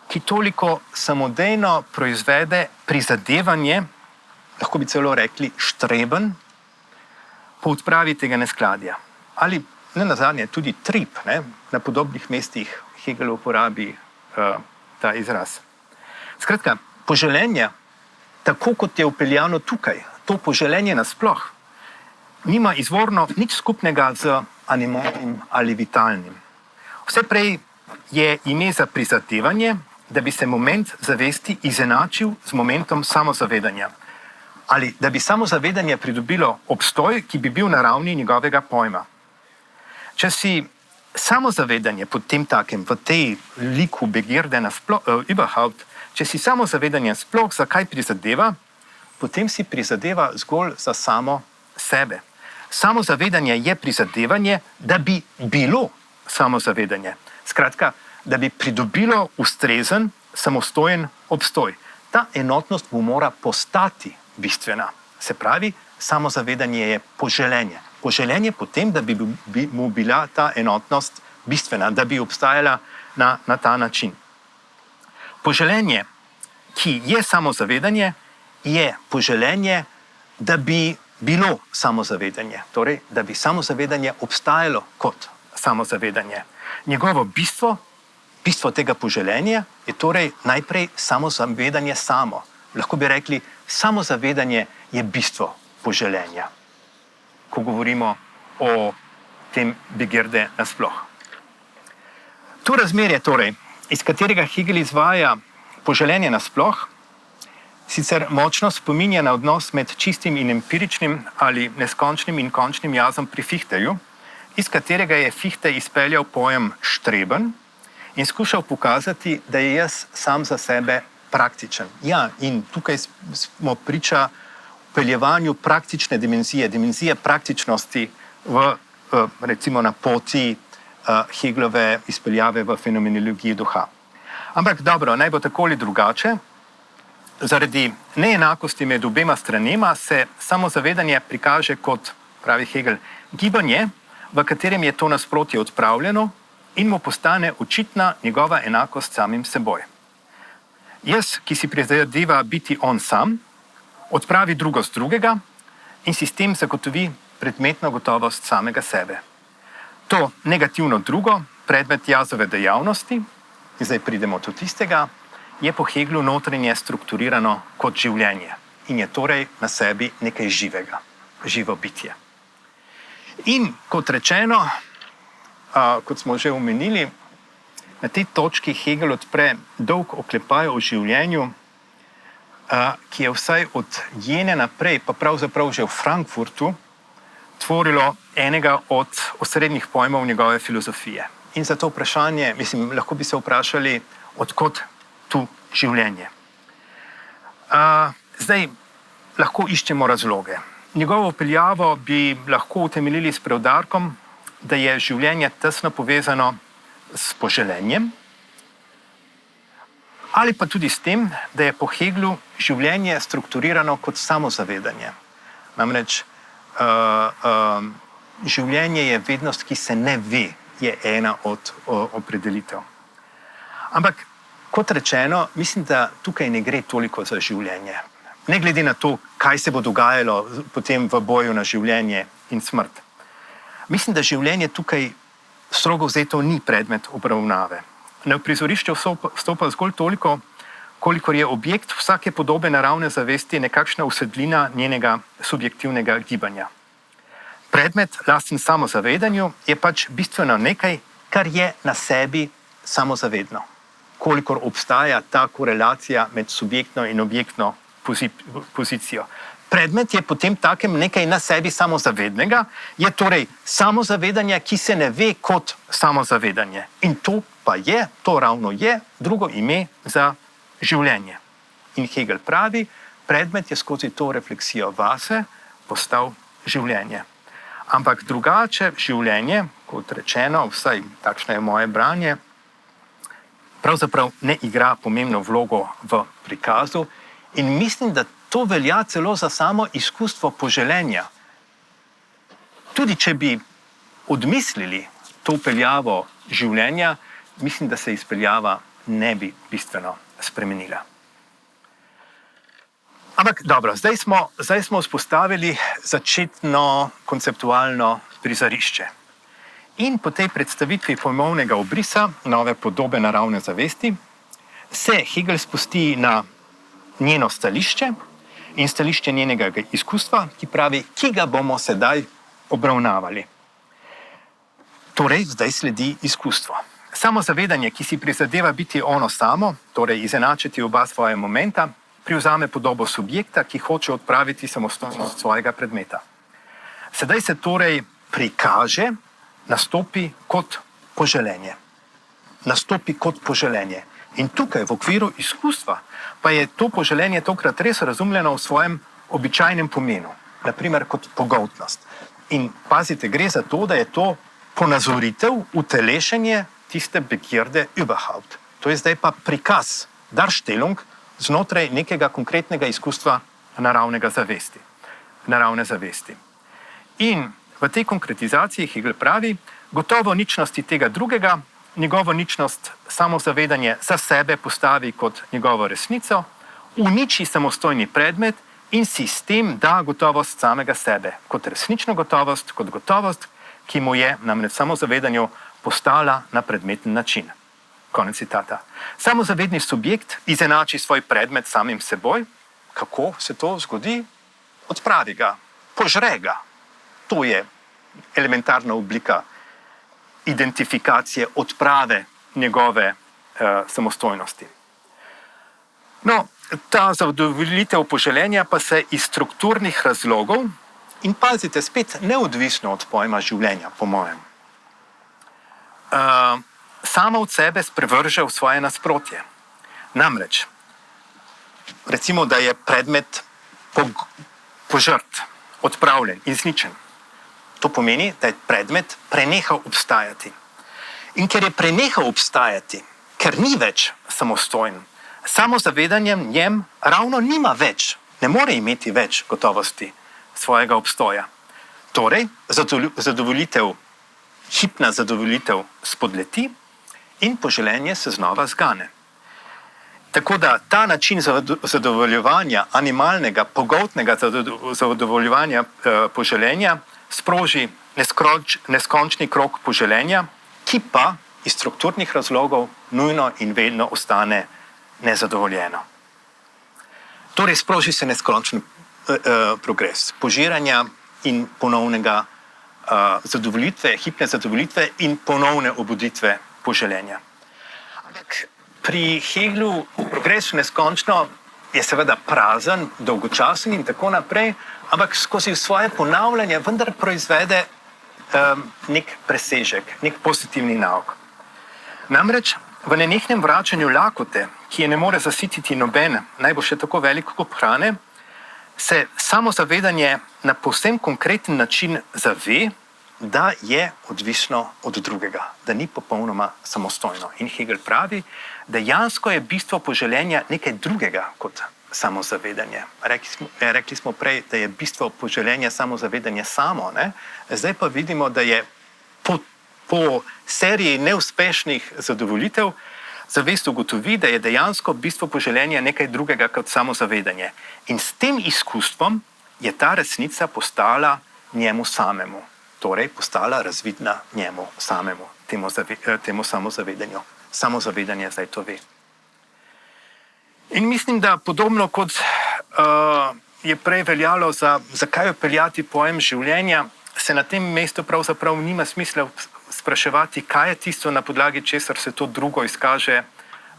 Speaker 1: ki toliko samodejno proizvede prizadevanje, lahko bi celo rekli štreben, po odpravi tega neskladja. Ali ne nazadnje tudi trip, ne? Na podobnih mestih Hegel uporabi ta izraz. Skratka, poželenje, tako kot je upeljano tukaj, to poželenje nasploh, nima izvorno nič skupnega z animalnim ali vitalnim. Vse prej je ime za prizadevanje, da bi se moment zavesti izenačil z momentom samozavedanja. Ali da bi samozavedanje pridobilo obstoj, ki bi bil na ravni njegovega pojma. Če si samozavedanje pod tem takem, v tej liku Begierde überhaupt, če si samozavedanje sploh za kaj prizadeva, potem si prizadeva zgolj za samo sebe. Samozavedanje je prizadevanje, da bi bilo samozavedanje. Skratka, da bi pridobilo ustrezen, samostojen obstoj. Ta enotnost mu mora postati bistvena. Se pravi, samozavedanje je poželenje. Poželenje potem, da bi mu bila ta enotnost bistvena, da bi obstajala na ta način. Poželenje, ki je samozavedanje, je poželenje, da bi bilo samozavedanje. Torej, da bi samozavedanje obstajalo kot samozavedanje. Njegovo bistvo tega poželenja je torej najprej samozavedanje samo. Lahko bi rekli, samozavedanje je bistvo poželenja, ko govorimo o tem Begierde nasploh. To razmerje, torej, iz katerega Hegel izvaja poželenje nasploh, sicer močno spominja na odnos med čistim in empiričnim ali neskončnim in končnim jazom pri Fichteju, iz katerega je Fichte izpeljal pojem štreben in skušal pokazati, da je jaz sam za sebe praktičen. Ja, in tukaj smo priča peljevanju praktične dimenzije praktičnosti recimo na poti Hegelove izpeljave v fenomenologiji duha. Ampak dobro, naj bo tako ali drugače. Zaradi neenakosti med obema stranema se samozavedanje prikaže kot, pravi Hegel, gibanje, v katerem je to nasprotje odpravljeno in mu postane očitna njegova enakost samim seboj. Jaz, ki si prizadeva biti on sam, odpravi drugost drugega in si s tem zagotovi predmetno gotovost samega sebe. To negativno drugo, predmet jazove dejavnosti, in zdaj pridemo do tistega, je po Heglu notranje strukturirano kot življenje in je torej na sebi nekaj živega, živo bitje. In kot rečeno, kot smo že omenili, na tej točki Hegel odpre dolg oklepaj o življenju, ki je vsaj od Jene naprej, pa pravzaprav že v Frankfurtu, tvorilo enega od osrednjih pojmov njegove filozofije. In za to vprašanje, lahko bi se vprašali, odkot tu življenje. Zdaj lahko iščemo razloge. Njegovo vpeljavo bi lahko utemeljili s preudarkom, da je življenje tesno povezano s poželenjem, ali pa tudi s tem, da je po Heglu življenje strukturirano kot samozavedanje. Namreč življenje je vednost, ki se ne ve, je ena od opredelitev. Ampak, kot rečeno, mislim, da tukaj ne gre toliko za življenje. Ne glede na to, kaj se bo dogajalo potem v boju na življenje in smrt. Mislim, da življenje tukaj strogo vzeto ni predmet obravnave. Na prizorišče vstopa zgolj toliko, kolikor je objekt vsake podobe naravne zavesti nekakšna usedlina njenega subjektivnega gibanja. Predmet, lasten samozavedanju, je pač bistveno nekaj, kar je na sebi samozavedno. Kolikor obstaja ta korelacija med subjektno in objektno pozicijo. Predmet je potem takem nekaj na sebi samozavednega, je torej samozavedanje, ki se ne ve kot samozavedanje. In to pa je, to ravno je, drugo ime za življenje. In Hegel pravi, predmet je skozi to refleksijo vase postal življenje. Ampak drugače življenje, kot rečeno, vsaj takšno je moje branje, pravzaprav ne igra pomembno vlogo v prikazu in mislim, da to velja celo za samo izkustvo poželenja. Tudi če bi odmislili to vpeljavo življenja, mislim, da se izpeljava ne bi bistveno spremenila. Ampak dobro, zdaj smo vzpostavili začetno konceptualno prizorišče. In po tej predstavitvi pojmovnega obrisa nove podobe naravne zavesti se Hegel spusti na njeno stališče in stališče njenega izkustva, ki pravi, ki ga bomo sedaj obravnavali. Torej, zdaj sledi izkustvo. Samozavedanje, ki si prizadeva biti ono samo, torej izenačiti oba svoja momenta, privzame podobo subjekta, ki hoče odpraviti samostojnost svojega predmeta. Sedaj se torej prikaže, nastopi kot poželenje. Nastopi kot poželenje. In tukaj v okviru izkustva pa je to poželenje tokrat res razumljeno v svojem običajnem pomenu, naprimer kot pogoltnost. In pazite, gre za to, da je to ponazoritev, utelešenje tiste Begierde überhaupt. To je zdaj pa prikaz, Darstellung, znotraj nekega konkretnega izkustva naravne zavesti. In v tej konkretizaciji Hegel pravi, gotovo ničnosti tega drugega, njegovo ničnost, samozavedanje za sebe postavi kot njegovo resnico, uniči samostojni predmet in si s tem da gotovost samega sebe, kot resnično gotovost, kot gotovost, ki mu je namreč samozavedanju postala na predmeten način. Konec citata. Samozavedni subjekt izenači svoj predmet samim seboj. Kako se to zgodi? Odpravi ga, požre ga. To je elementarna oblika identifikacije, odprave njegove samostojnosti. No, ta zadovoljitev poželenja pa se iz strukturnih razlogov, in pazite, spet neodvisno od pojma življenja, po mojem, sama od sebe sprevrže v svoje nasprotje. Namreč, recimo, da je predmet požrt, odpravljen, izničen. To pomeni, da je predmet prenehal obstajati. In ker je prenehal obstajati, ker ni več samostojen, samozavedanjem njem ravno nima več, ne more imeti več gotovosti svojega obstoja. Torej, hipna zadovoljitev spodleti in poželenje se znova zgane. Tako da ta način zadovoljevanja animalnega, pogoltnega zadovoljevanja poželenja sproži neskončni krog poželenja, ki pa iz strukturnih razlogov nujno in vedno ostane nezadovoljeno. Torej sproži se neskončen progres požiranja in ponovnega zadovoljitve, hipne zadovoljitve in ponovne obuditve poželenja. Ampak pri Heglu progres neskončno je seveda prazen, dolgočasen in tako naprej, ampak skozi svoje ponavljanje vendar proizvede nek presežek, nek pozitivni nauk. Namreč v nenehnem vračanju lakote, ki je ne more zasititi noben, naj bo še tako veliko kot hrane, se samozavedanje na povsem konkreten način zave, da je odvisno od drugega, da ni popolnoma samostojno. In Hegel pravi, dejansko je bistvo poželenja nekaj drugega kot samozavedanje. Rekli smo prej, da je bistvo poželenja samozavedanje samo, ne? Zdaj pa vidimo, da je po seriji neuspešnih zadovoljitev zavest ugotovi, da je dejansko bistvo poželenja nekaj drugega kot samozavedanje. In s tem izkustvom je ta resnica postala njemu samemu, torej postala razvidna njemu samemu, temu samozavedanju. Samozavedanje zdaj to ve. In mislim, da podobno kot je prej veljalo zakaj vpeljati pojem življenja, se na tem mestu pravzaprav nima smisla spraševati, kaj je tisto, na podlagi česar se to drugo izkaže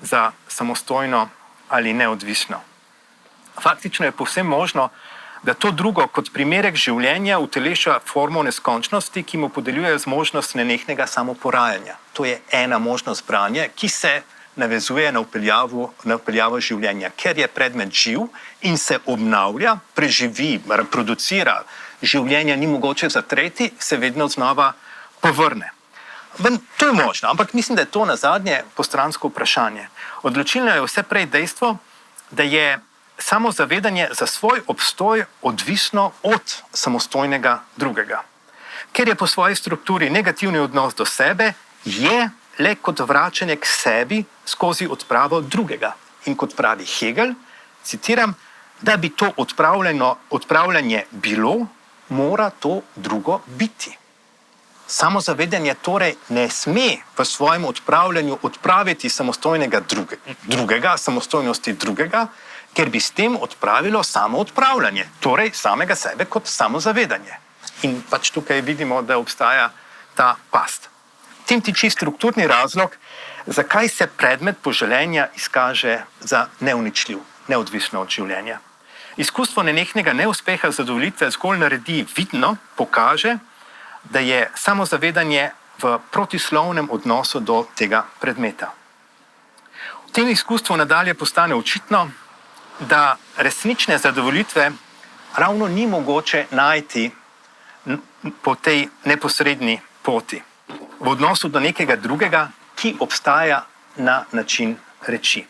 Speaker 1: za samostojno ali neodvisno. Faktično je povsem možno, da to drugo kot primerek življenja uteleša formo neskončnosti, ki mu podeljuje zmožnost nenehnega samoporajanja. To je ena možnost branja, ki se navezuje na vpeljavo življenja. Ker je predmet živ in se obnavlja, preživi, reproducira, življenja ni mogoče zatreti, se vedno znova povrne. To je možno, ampak mislim, da je to nazadnje postransko vprašanje. Odločilno je vse prej dejstvo, da je samozavedanje za svoj obstoj odvisno od samostojnega drugega. Ker je po svoji strukturi negativni odnos do sebe, je le kot vračanje k sebi skozi odpravo drugega. In kot pravi Hegel, citiram, da bi to odpravljanje bilo, mora to drugo biti. Samozavedanje torej ne sme v svojem odpravljanju odpraviti samostojnega drugega, samostojnosti drugega, ker bi s tem odpravilo samo odpravljanje, torej samega sebe kot samozavedanje. In pač tukaj vidimo, da obstaja ta past. Tem tiči strukturni razlog, zakaj se predmet poželenja izkaže za neuničljiv, neodvisno od življenja. Izkustvo nenehnega neuspeha zadovoljitve zgolj naredi vidno, pokaže, da je samozavedanje v protislovnem odnosu do tega predmeta. V tem izkustvu nadalje postane očitno, da resnične zadovoljitve ravno ni mogoče najti po tej neposredni poti, v odnosu do nekega drugega, ki obstaja na način reči.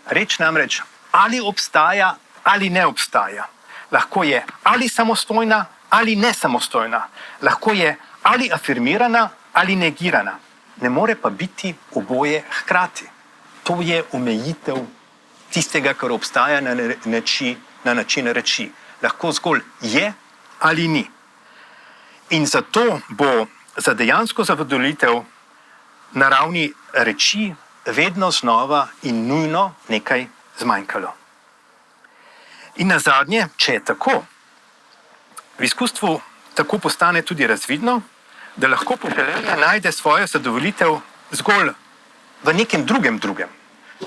Speaker 1: Reč namreč ali obstaja ali ne obstaja. Lahko je ali samostojna ali nesamostojna. Lahko je ali afirmirana ali negirana. Ne more pa biti oboje hkrati. To je omejitev tistega, kar obstaja na način reči. Lahko zgolj je ali ni. In zato bo za dejansko zadovoljitev na ravni reči vedno znova in nujno nekaj zmanjkalo. In nazadnje, če je tako, v izkustvu tako postane tudi razvidno, da lahko poželenje najde svojo zadovoljitev zgolj v nekem drugem,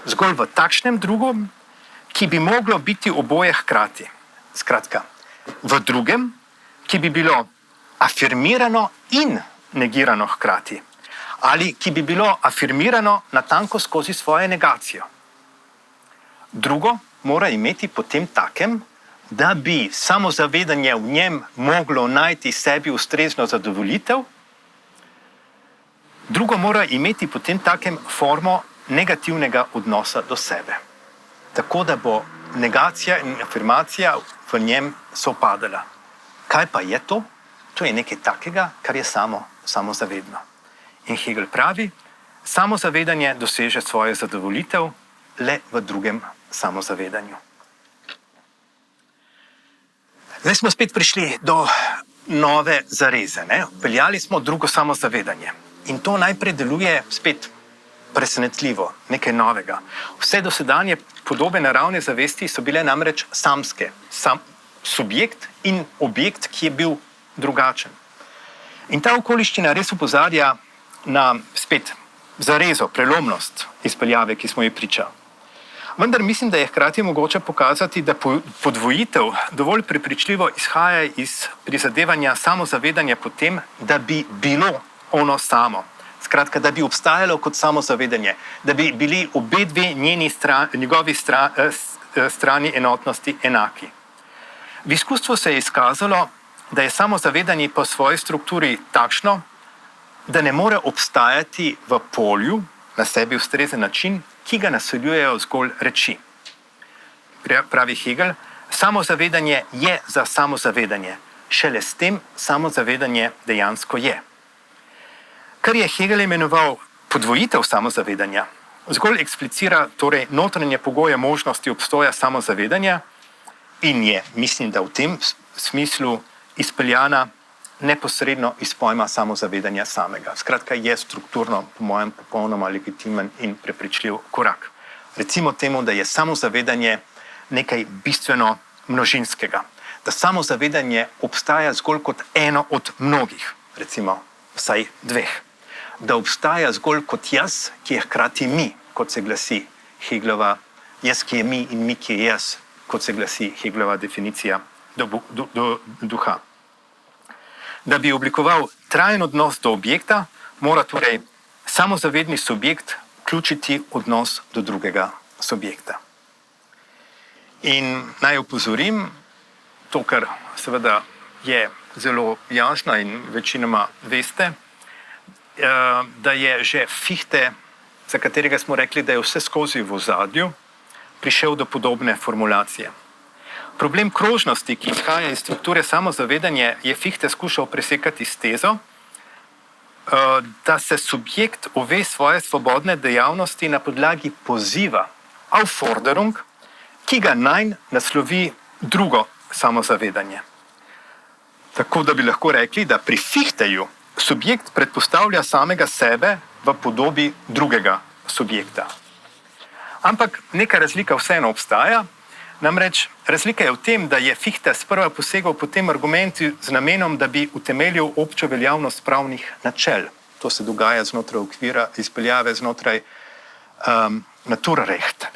Speaker 1: zgolj v takšnem drugem, ki bi moglo biti oboje hkrati. Skratka, v drugem, ki bi bilo afirmirano in negirano hkrati, ali ki bi bilo afirmirano natanko skozi svojo negacijo. Drugo mora imeti potem takem, da bi samozavedanje v njem moglo najti sebi ustrezno zadovoljitev. Drugo mora imeti potem takem formo negativnega odnosa do sebe. Tako da bo negacija in afirmacija v njem sovpadala. Kaj pa je to? To je nekaj takega, kar je samozavedno. In Hegel pravi, samozavedanje doseže svojo zadovoljitev le v drugem samozavedanju. Zdaj smo spet prišli do nove zareze. Veljali smo drugo samozavedanje. In to najprej deluje spet presenetljivo, nekaj novega. Vse dosedanje podobe naravne zavesti so bile namreč samske. Subjekt in objekt, ki je bil drugačen. In ta okoliščina res opozarja na spet zarezo, prelomnost izpeljave, ki smo ji priča. Vendar mislim, da je hkrati mogoče pokazati, da podvojitev dovolj prepričljivo izhaja iz prizadevanja samozavedanja po tem, da bi bilo ono samo. Skratka, da bi obstajalo kot samozavedanje, da bi bili obe dve njegovi strani enotnosti enaki. V izkustvu se je izkazalo, da je samozavedanje po svoji strukturi takšno, da ne more obstajati v polju na sebi ustrezen način, ki ga naseljujejo zgolj reči. Pravi Hegel, samozavedanje je za samozavedanje, šele s tem samozavedanje dejansko je. Kar je Hegel imenoval podvojitev samozavedanja, zgolj eksplicira torej notranje pogoje možnosti obstoja samozavedanja in je, mislim, da v tem smislu izpeljana neposredno iz pojma samozavedanja samega. Skratka, je strukturno, po mojem, popolnoma legitimen in prepričljiv korak. Recimo temu, da je samozavedanje nekaj bistveno množinskega. Da samozavedanje obstaja zgolj kot eno od mnogih, recimo vsaj dveh. Da obstaja zgolj kot jaz, ki je hkrati mi, kot se glasi Hegelova, jaz, ki je mi in mi, ki je jaz, kot se glasi Hegelova definicija do duha. Da bi oblikoval trajen odnos do objekta, mora torej samozavedni subjekt vključiti odnos do drugega subjekta. In naj opozorim, to, kar seveda je zelo jasno in večinoma veste, da je že Fichte, za katerega smo rekli, da je vse skozi v ozadju, prišel do podobne formulacije. Problem krožnosti, ki izhaja iz strukture samozavedanja, je Fichte skušal presekati s tezo, da se subjekt ove svoje svobodne dejavnosti na podlagi poziva, Aufforderung, ki ga nanj naslovi drugo samozavedanje. Tako da bi lahko rekli, da pri Fichteju subjekt predpostavlja samega sebe v podobi drugega subjekta. Ampak neka razlika vseeno obstaja. Namreč razlika je v tem, da je Fichte sprva posegal po tem argumentu z namenom, da bi utemeljil občo veljavnost pravnih načel. To se dogaja znotraj okvira izpeljave, znotraj Naturrecht.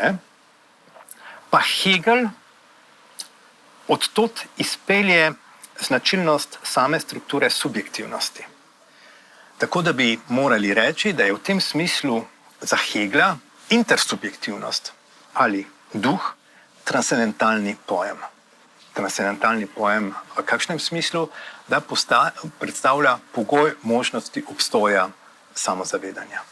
Speaker 1: Pa Hegel odtot izpelje značilnost same strukture subjektivnosti. Tako da bi morali reči, da je v tem smislu za Hegla intersubjektivnost ali duh transcendentalni pojem. transcendentalni pojem v kakšnem smislu, da predstavlja pogoj možnosti obstoja samozavedanja.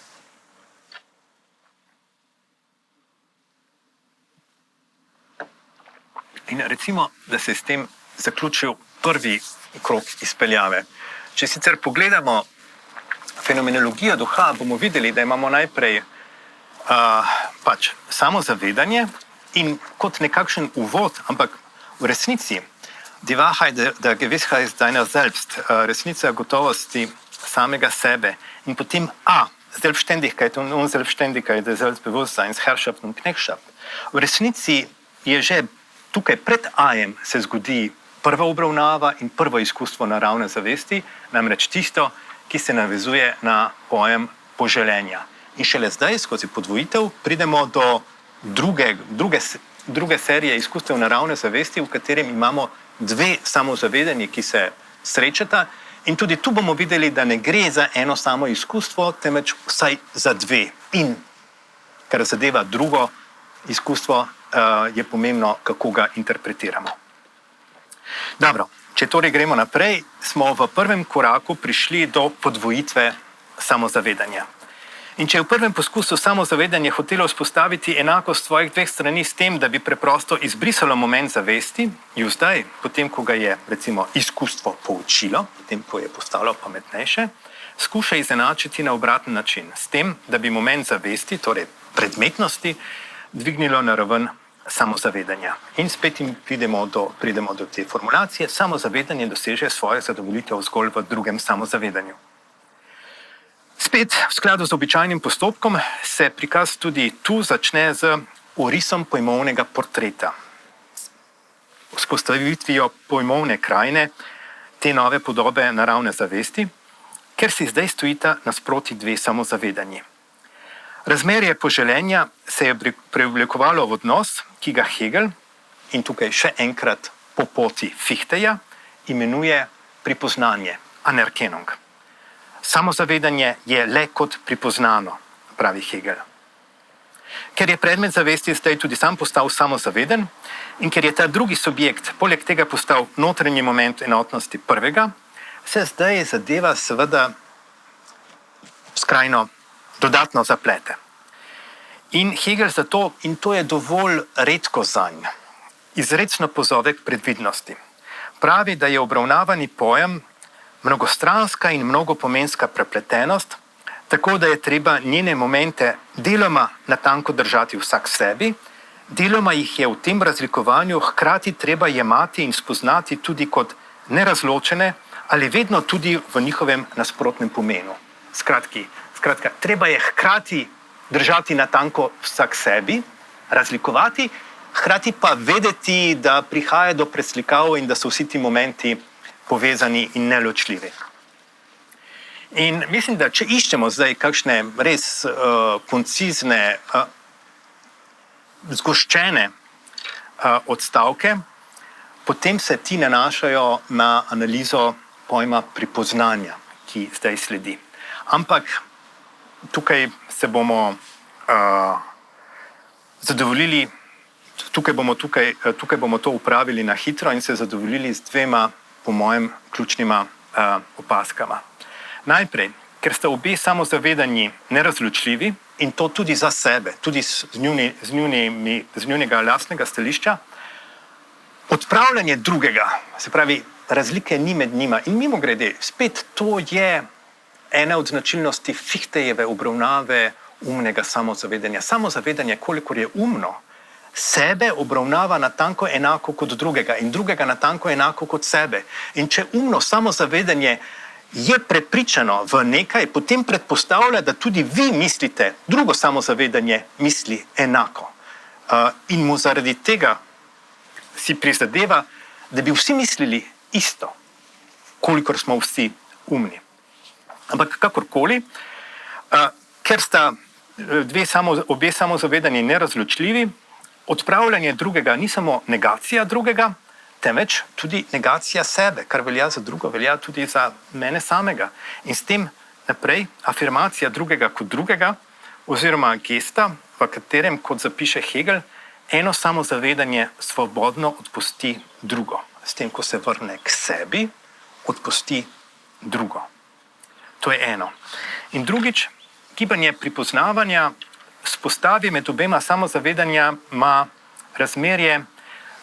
Speaker 1: In recimo, da se je s tem zaključil prvi krog izpeljave. Če sicer pogledamo fenomenologijo duha, bomo videli, da imamo najprej samozavedanje in kot nekakšen uvod, ampak v resnici die Wahrheit der Gewissheit deiner selbst, resnica gotovosti samega sebe in potem Selbstständigkeit und Unselbstständigkeit des Selbstbewusstseins, Herrschaft und Knechtschaft. V resnici je že tukaj pred A-jem se zgodi prva obravnava in prvo izkustvo naravne zavesti, namreč tisto, ki se navezuje na pojem poželenja. In šele zdaj, skozi podvojitev, pridemo do druge serije izkustev naravne zavesti, v katerem imamo dve samozavedanji, ki se srečata. In tudi tu bomo videli, da ne gre za eno samo izkustvo, temveč vsaj za dve. In kar zadeva drugo izkustvo, je pomembno, kako ga interpretiramo. Dobro, če torej gremo naprej, smo v prvem koraku prišli do podvojitve samozavedanja. In če je v prvem poskusu samozavedanje hotelo vzpostaviti enakost svojih dveh strani s tem, da bi preprosto izbrisalo moment zavesti, ju zdaj, potem ko ga je recimo izkustvo poučilo, potem ko je postalo pametnejše, skuša izenačiti na obraten način, s tem, da bi moment zavesti, torej predmetnosti, dvignilo na raven samozavedanja. In spet pridemo do te formulacije, samozavedanje doseže svojo zadovoljitev zgolj v drugem samozavedanju. Spet, v skladu z običajnim postopkom, se prikaz tudi tu začne z orisom pojmovnega portreta. Vzpostavitvijo pojmovne krajine te nove podobe naravne zavesti, ker si zdaj stojita nasproti dve samozavedanji. Razmerje poželenja se je preoblikovalo v odnos, ki ga Hegel, in tukaj še enkrat po poti Fichteja, imenuje pripoznanje, Anerkennung. Samozavedanje je le kot pripoznano, pravi Hegel. Ker je predmet zavesti zdaj tudi sam postal samozaveden in ker je ta drugi subjekt poleg tega postal notranji moment enotnosti prvega, se zdaj zadeva seveda skrajno dodatno zaplete. In Hegel zato, in to je dovolj redko zanj, izrecno pozove k predvidnosti. Pravi, da je obravnavani pojem mnogostranska in mnogopomenska prepletenost, tako da je treba njene momente deloma natanko držati vsak sebi, deloma jih je v tem razlikovanju hkrati treba jemati in spoznati tudi kot nerazločene ali vedno tudi v njihovem nasprotnem pomenu. Skratka, treba je hkrati držati natanko vsak sebi, razlikovati, hkrati pa vedeti, da prihaja do preslikav in da so vsi ti momenti povezani in neločljivi. In mislim, da če iščemo zdaj kakšne res koncizne, zgoščene odstavke, potem se ti nanašajo na analizo pojma pripoznanja, ki zdaj sledi. Ampak tukaj se bomo zadovoljili, tukaj bomo to upravili na hitro in se zadovoljili z dvema, po mojem, ključnima opaskama. Najprej, ker sta obe samozavedanji nerazločljivi in to tudi za sebe, tudi z njunega lastnega stališča, odpravljanje drugega, se pravi, razlike ni med njima. In mimogrede, spet to je ena od značilnosti Fichtejeve obravnave umnega samozavedanja. Samozavedanje, kolikor je umno, sebe obravnava natanko enako kot drugega in drugega natanko enako kot sebe. In če umno samozavedanje je prepričano v nekaj, potem predpostavlja, da tudi vi mislite, drugo samozavedanje misli enako. In mu zaradi tega si prizadeva, da bi vsi mislili isto, kolikor smo vsi umni. Ampak kakorkoli, ker sta obe samozavedanji nerazločljivi, odpravljanje drugega ni samo negacija drugega, temveč tudi negacija sebe, kar velja za drugo, velja tudi za mene samega. In s tem naprej afirmacija drugega kot drugega, oziroma gesta, v katerem, kot zapiše Hegel, eno samozavedanje svobodno odpusti drugo. S tem, ko se vrne k sebi, odpusti drugo. To je eno. In drugič, gibanje pripoznavanja spostavi med obema samozavedanjama razmerje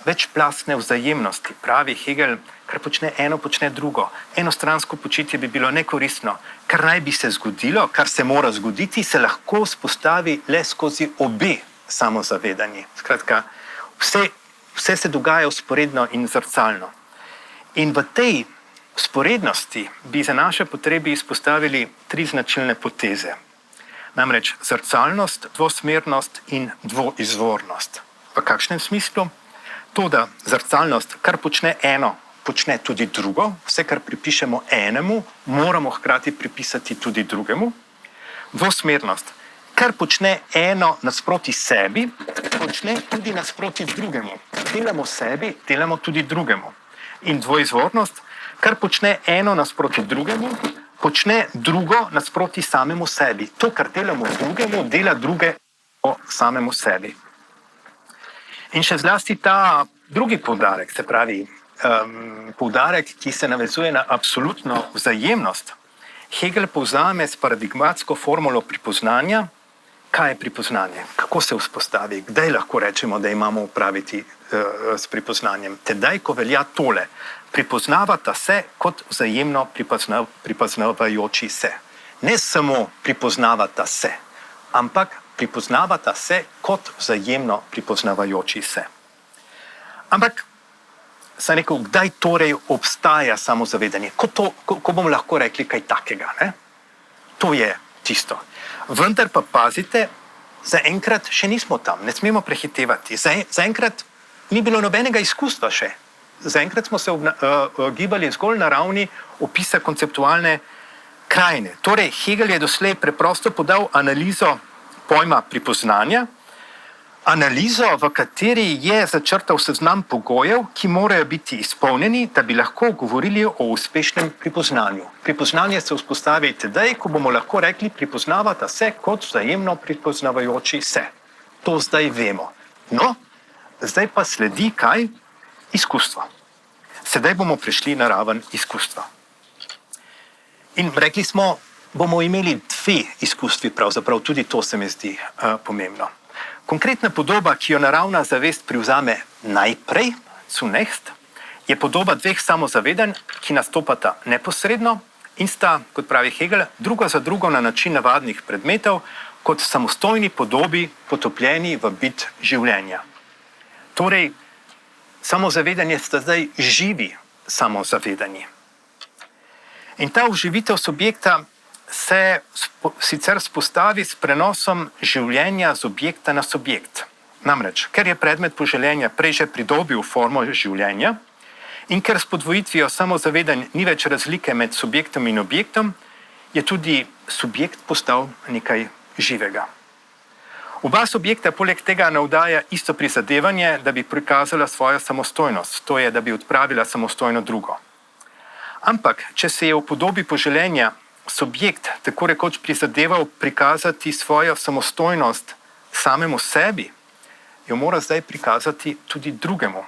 Speaker 1: večplastne vzajemnosti. Pravi Hegel, kar počne eno, počne drugo. Enostransko početje bi bilo nekoristno. Kar naj bi se zgodilo, kar se mora zgoditi, se lahko spostavi le skozi obe samozavedanji. Skratka, vse se dogaja vzporedno in zrcalno. In v tej vzporednosti bi za naše potrebe izpostavili 3 značilne poteze. Namreč zrcalnost, dvosmernost in dvoizvornost. V kakšnem smislu? To, da zrcalnost, kar počne eno, počne tudi drugo, vse, kar pripišemo enemu, moramo hkrati pripisati tudi drugemu. Dvosmernost, kar počne eno nasproti sebi, počne tudi nasproti drugemu. Delamo sebi, delamo tudi drugemu. In dvoizvornost, kar počne eno nasproti drugemu, počne drugo nasproti samemu sebi. To, kar delamo drugemu, dela druge o samemu sebi. In še zlasti ta drugi poudarek, se pravi poudarek, ki se navezuje na absolutno vzajemnost, Hegel povzame s paradigmatsko formulo pripoznanja. Kaj je pripoznanje? Kako se vzpostavi? Kdaj lahko rečemo, da imamo upraviti s pripoznanjem? Tedaj, ko velja tole. Pripoznavata se kot vzajemno pripoznavajoči se. Ne samo pripoznavata se, ampak pripoznavata se kot vzajemno pripoznavajoči se. Ampak, sem rekel, kdaj torej obstaja samozavedanje? Ko bomo lahko rekli kaj takega, ne? To je tisto. Vendar pa pazite, zaenkrat še nismo tam, ne smemo prehitevati. Zaenkrat ni bilo nobenega izkustva še. Zaenkrat smo se gibali zgolj na ravni opisa konceptualne krajine. Torej, Hegel je doslej preprosto podal analizo pojma pripoznanja, analizo, v kateri je začrtal seznam pogojev, ki morajo biti izpolnjeni, da bi lahko govorili o uspešnem pripoznanju. Pripoznanje se vzpostavi tedaj, ko bomo lahko rekli, pripoznavata se kot vzajemno pripoznavajoči se. To zdaj vemo. No, zdaj pa sledi kaj? Izkustvo. Sedaj bomo prišli na raven izkustva. In rekli smo, bomo imeli 2 izkustvi, pravzaprav tudi to se mi zdi pomembno. Konkretna podoba, ki jo naravna zavest privzame najprej, zunächst, je podoba 2 samozavedanj, ki nastopata neposredno in sta, kot pravi Hegel, druga za drugo na način navadnih predmetov, kot samostojni podobi potopljeni v bit življenja. Torej, samozavedanje sta zdaj živi samozavedanji. In ta oživitev subjekta se sicer spostavi s prenosom življenja z objekta na subjekt. Namreč, ker je predmet poželenja prej že pridobil formo življenja in ker s podvojitvijo samozavedanj ni več razlike med subjektom in objektom, je tudi subjekt postal nekaj živega. Oba subjekta poleg tega navdaja isto prizadevanje, da bi prikazala svojo samostojnost, to je, da bi odpravila samostojno drugo. Ampak, če se je v podobi poželenja subjekt tako rekoč prizadeval prikazati svojo samostojnost samemu sebi, jo mora zdaj prikazati tudi drugemu,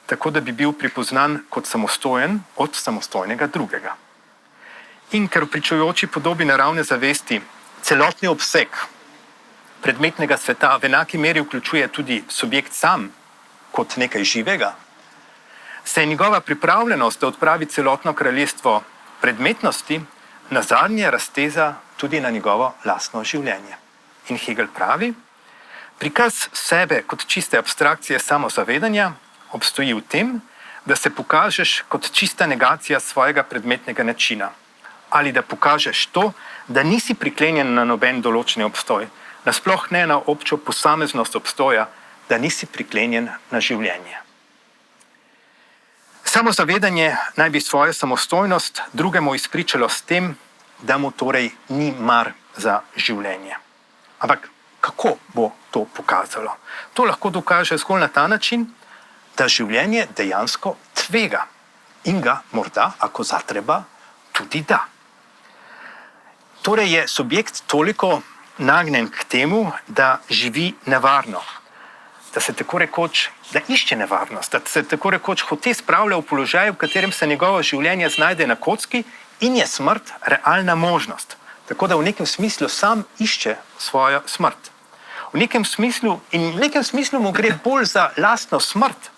Speaker 1: tako da bi bil pripoznan kot samostojen od samostojnega drugega. In ker v pričujoči podobi naravne zavesti celotni obseg predmetnega sveta v enaki meri vključuje tudi subjekt sam kot nekaj živega, se je njegova pripravljenost, da odpravi celotno kraljestvo predmetnosti, nazadnje razteza tudi na njegovo lastno življenje. In Hegel pravi, prikaz sebe kot čiste abstrakcije samozavedanja obstoji v tem, da se pokažeš kot čista negacija svojega predmetnega načina. Ali da pokažeš to, da nisi priklenjen na noben določen obstoj, nasploh ne na občo posameznost obstoja, da nisi priklenjen na življenje. Samozavedanje naj bi svojo samostojnost drugemu izpričalo s tem, da mu torej ni mar za življenje. Ampak kako bo to pokazalo? To lahko dokaže zgolj na ta način, da življenje dejansko tvega in ga morda, ako zatreba, tudi da. Torej je subjekt toliko nagnjen k temu, da živi nevarno. da se tako rekoč, da išče nevarnost, da se tako rekoč hote spravlja v položaj, v katerem se njegovo življenje znajde na kocki in je smrt realna možnost. Tako da v nekem smislu sam išče svojo smrt. V nekem smislu mu gre bolj za lastno smrt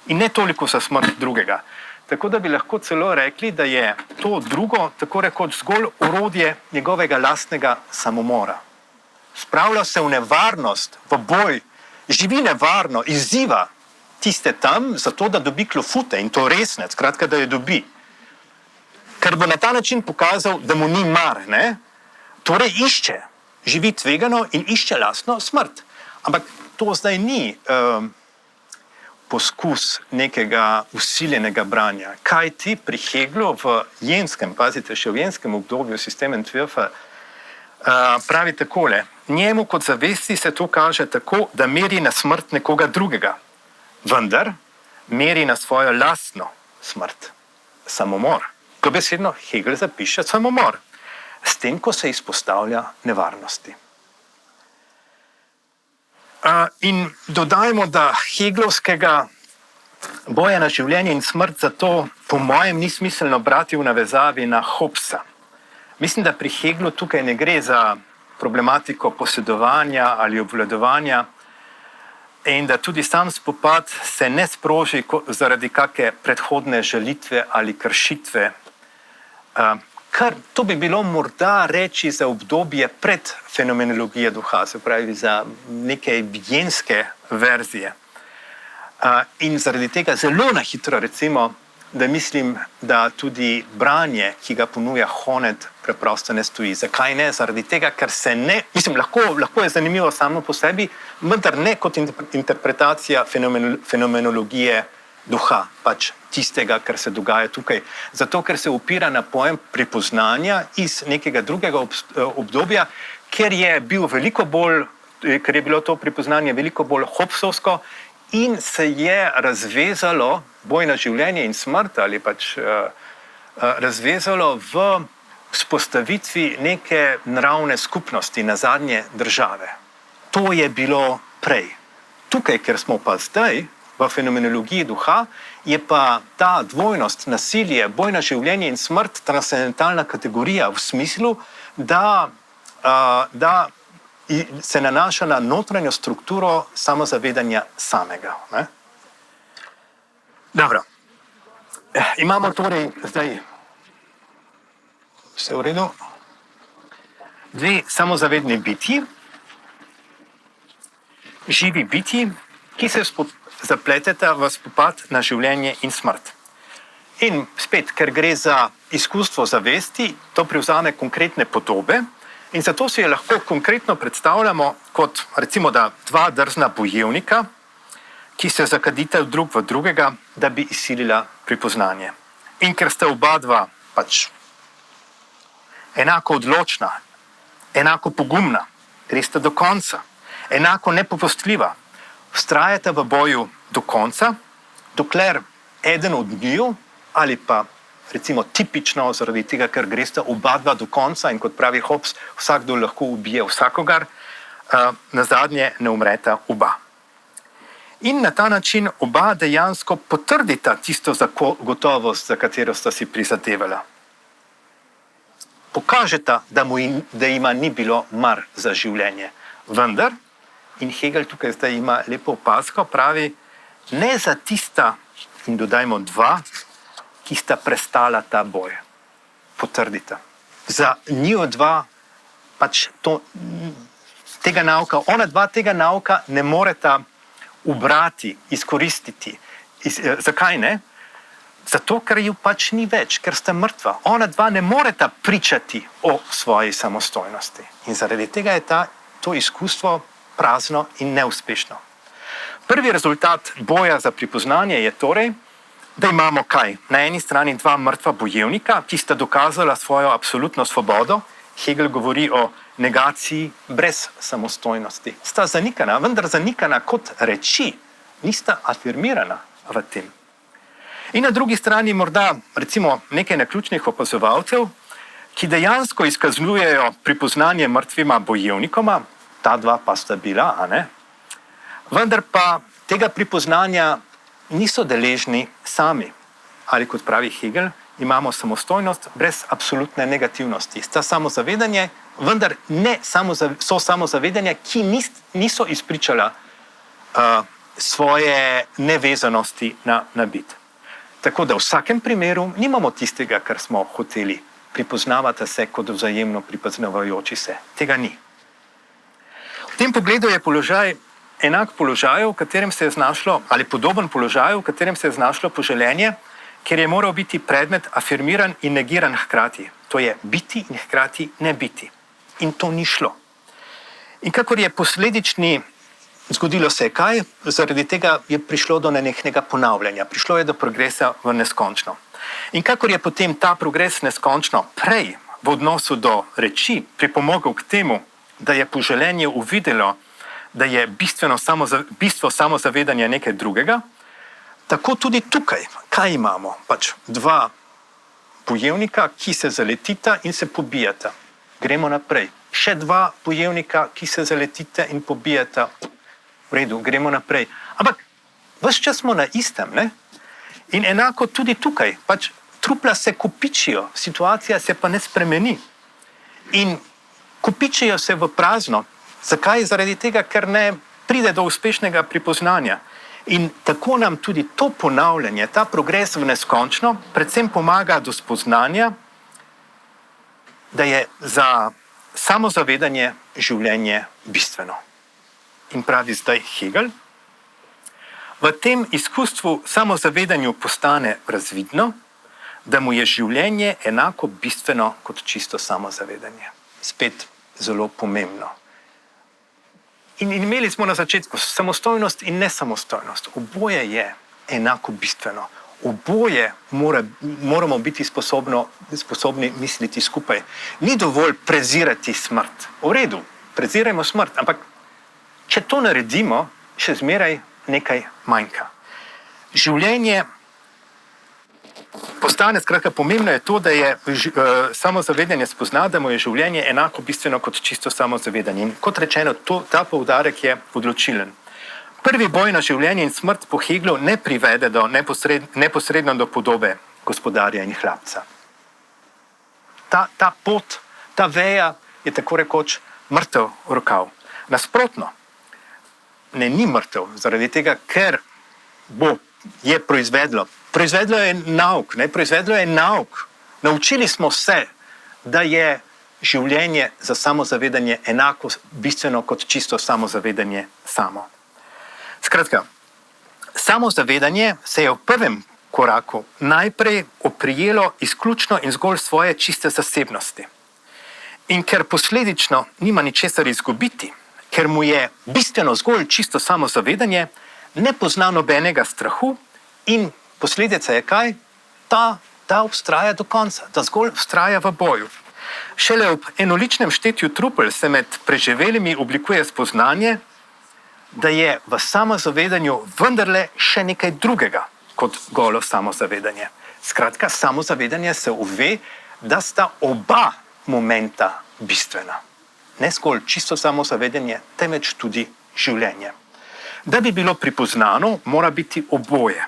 Speaker 1: in ne toliko za smrt drugega. Tako da bi lahko celo rekli, da je to drugo tako rekoč zgolj orodje njegovega lastnega samomora. Spravlja se v nevarnost, v boj, živi nevarno, izziva tiste tam, zato da dobi klofute in to resne, skratka, da jo dobi. Ker bo na ta način pokazal, da mu ni mar, ne? Torej išče, živi tvegano in išče lastno smrt. Ampak to zdaj ni poskus nekega usiljenega branja. Kaj ti pri Heglu v jenskem, pazite, še v jenskem obdobju sistema Entwürfa, pravi takole: njemu kot zavesti se to kaže tako, da meri na smrt nekoga drugega, vendar meri na svojo lastno smrt, samomor. Dobesedno Hegel zapiše samomor, s tem, ko se izpostavlja nevarnosti. In dodajmo, da heglovskega boja na življenje in smrt zato po mojem ni smiselno brati v navezavi na Hobbesa. Mislim, da pri Heglu tukaj ne gre za problematiko posedovanja ali obvladovanja in da tudi sam spopad se ne sproži zaradi kakšne predhodne žalitve ali kršitve. Kar to bi bilo morda reči za obdobje pred fenomenologijo duha, se pravi za neke jenske verzije. In zaradi tega zelo na hitro recimo, da mislim, da tudi branje, ki ga ponuja Honneth, preprosto ne stoji. Zakaj ne? Zaradi tega, ker se ne, mislim, lahko je zanimivo samo po sebi, vendar ne kot interpretacija fenomenologije duha, pač tistega, kar se dogaja tukaj. Zato, ker se opira na pojem prepoznanja iz nekega drugega obdobja, ker je bilo to prepoznanje veliko bolj Hobbesovsko in se je razvezalo boj na življenje in smrt ali pač razvezalo v vzpostavitvi neke naravne skupnosti, nazadnje države. To je bilo prej. Tukaj, ker smo pa zdaj v fenomenologiji duha, je pa ta dvojnost, nasilje, boj na življenje in smrt transcendentalna kategorija v smislu, da se nanaša na notranjo strukturo samozavedanja samega. Ne? Dobro. Imamo torej zdaj vse v redu. Dve samozavedni bitji, živi bitji, ki se zapleteta v spopad na življenje in smrt. In spet, ker gre za izkustvo zavesti, to privzame konkretne podobe in zato si jo lahko konkretno predstavljamo kot recimo da dva drzna bojevnika, ki se zakadita drug v drugega, da bi izsilila pripoznanje. In ker sta oba dva pač enako odločna, enako pogumna, gresta do konca, enako nepopustljiva, vztrajata v boju do konca, dokler eden od njiju, ali pa recimo tipično zaradi tega, ker gresta oba dva do konca in kot pravi Hobbes, vsakdo lahko ubije vsakogar, nazadnje ne umreta oba. In na ta način oba dejansko potrdita tisto gotovost, za katero sta si prizadevala. Pokažeta, da jima ni bilo mar za življenje. Vendar, in Hegel tukaj zdaj ima lepo opazko, pravi, ne za tista, in dodajmo dva, ki sta prestala ta boj. Potrdita. Za njiju dva pač tega nauka, ona dva tega nauka ne moreta ubrati, izkoristiti. Zakaj ne? Zato, ker ju pač ni več, ker sta mrtva. Ona dva ne moreta pričati o svoji samostojnosti. In zaradi tega je to izkustvo prazno in neuspešno. Prvi rezultat boja za pripoznanje je torej, da imamo kaj? Na eni strani dva mrtva bojevnika, ki sta dokazala svojo absolutno svobodo. Hegel govori o negaciji brez samostojnosti. Sta zanikana, vendar zanikana kot reči, nista afirmirana v tem. In na drugi strani morda recimo nekaj naključnih opazovalcev, ki dejansko izkazujejo pripoznanje mrtvima bojevnikoma, ta dva pa sta bila, a ne? Vendar pa tega pripoznanja niso deležni sami. Ali kot pravi Hegel, imamo samostojnost brez absolutne negativnosti. Sta samozavedanje, vendar ne so samozavedanja, ki niso izpričala svoje nevezanosti na bit. Tako da v vsakem primeru nimamo tistega, kar smo hoteli. Pripoznavata se kot vzajemno pripoznavajoči se. Tega ni. V tem pogledu je položaj enak položaju, v katerem se je znašlo, ali podoben položaju, v katerem se je znašlo poželenje, ker je moral biti predmet afirmiran in negiran hkrati. To je biti in hkrati ne biti. In to ni šlo. In kakor je posledični, zgodilo se je kaj, zaradi tega je prišlo do nenehnega ponavljanja, prišlo je do progresa v neskončno. In kakor je potem ta progres neskončno prej v odnosu do reči pripomogel k temu, da je poželenje uvidelo, da je bistvo samozavedanja nekaj drugega, tako tudi tukaj, kaj imamo? Pač dva bojevnika, ki se zaletita in se pobijata. Gremo naprej. Še dva bojevnika, ki se zaletita in pobijata. V redu, gremo naprej. Ampak ves čas smo na istem, ne? In enako tudi tukaj. Pač trupla se kopičijo, situacija se pa ne spremeni. In kopičijo se v prazno. Zakaj? Zaradi tega, ker ne pride do uspešnega pripoznanja. In tako nam tudi to ponavljanje, ta progres v neskončno, predvsem pomaga do spoznanja, da je za samozavedanje življenje bistveno. In pravi zdaj Hegel, v tem izkustvu samozavedanju postane razvidno, da mu je življenje enako bistveno kot čisto samozavedanje. Spet zelo pomembno. In imeli smo na začetku samostojnost in nesamostojnost. Oboje je enako bistveno. Oboje moramo biti sposobni misliti skupaj. Ni dovolj prezirati smrt. V redu, prezirajmo smrt, ampak če to naredimo, še zmeraj nekaj manjka. Življenje postane, skratka, pomembno je to, da je samozavedanje spozna, da mu je življenje enako bistveno kot čisto samozavedanje. In kot rečeno, ta poudarek je odločilen. Prvi boj na življenje in smrt po Heglu ne privede neposredno do podobe gospodarja in hlapca. Ta pot, ta veja je tako rekoč mrtev rokav. Nasprotno, ni mrtev, zaradi tega, ker je proizvedlo je nauk, proizvedlo je nauk. Naučili smo se, da je življenje za samozavedanje enako bistveno kot čisto samozavedanje samo. Skratka, samozavedanje se je v prvem koraku najprej oprijelo izključno in zgolj svoje čiste zasebnosti. In ker posledično nima ničesar izgubiti, ker mu je bistveno zgolj čisto samozavedanje, ne pozna nobenega strahu in posledica je kaj? Ta vztraja do konca, da zgolj vztraja v boju. Šele ob enoličnem štetju trupel se med preživelimi oblikuje spoznanje, da je v samozavedanju vendarle še nekaj drugega kot golo samozavedanje. Skratka, samozavedanje se uve, da sta oba momenta bistvena. Ne zgolj čisto samozavedanje, temveč tudi življenje. Da bi bilo pripoznano, mora biti oboje.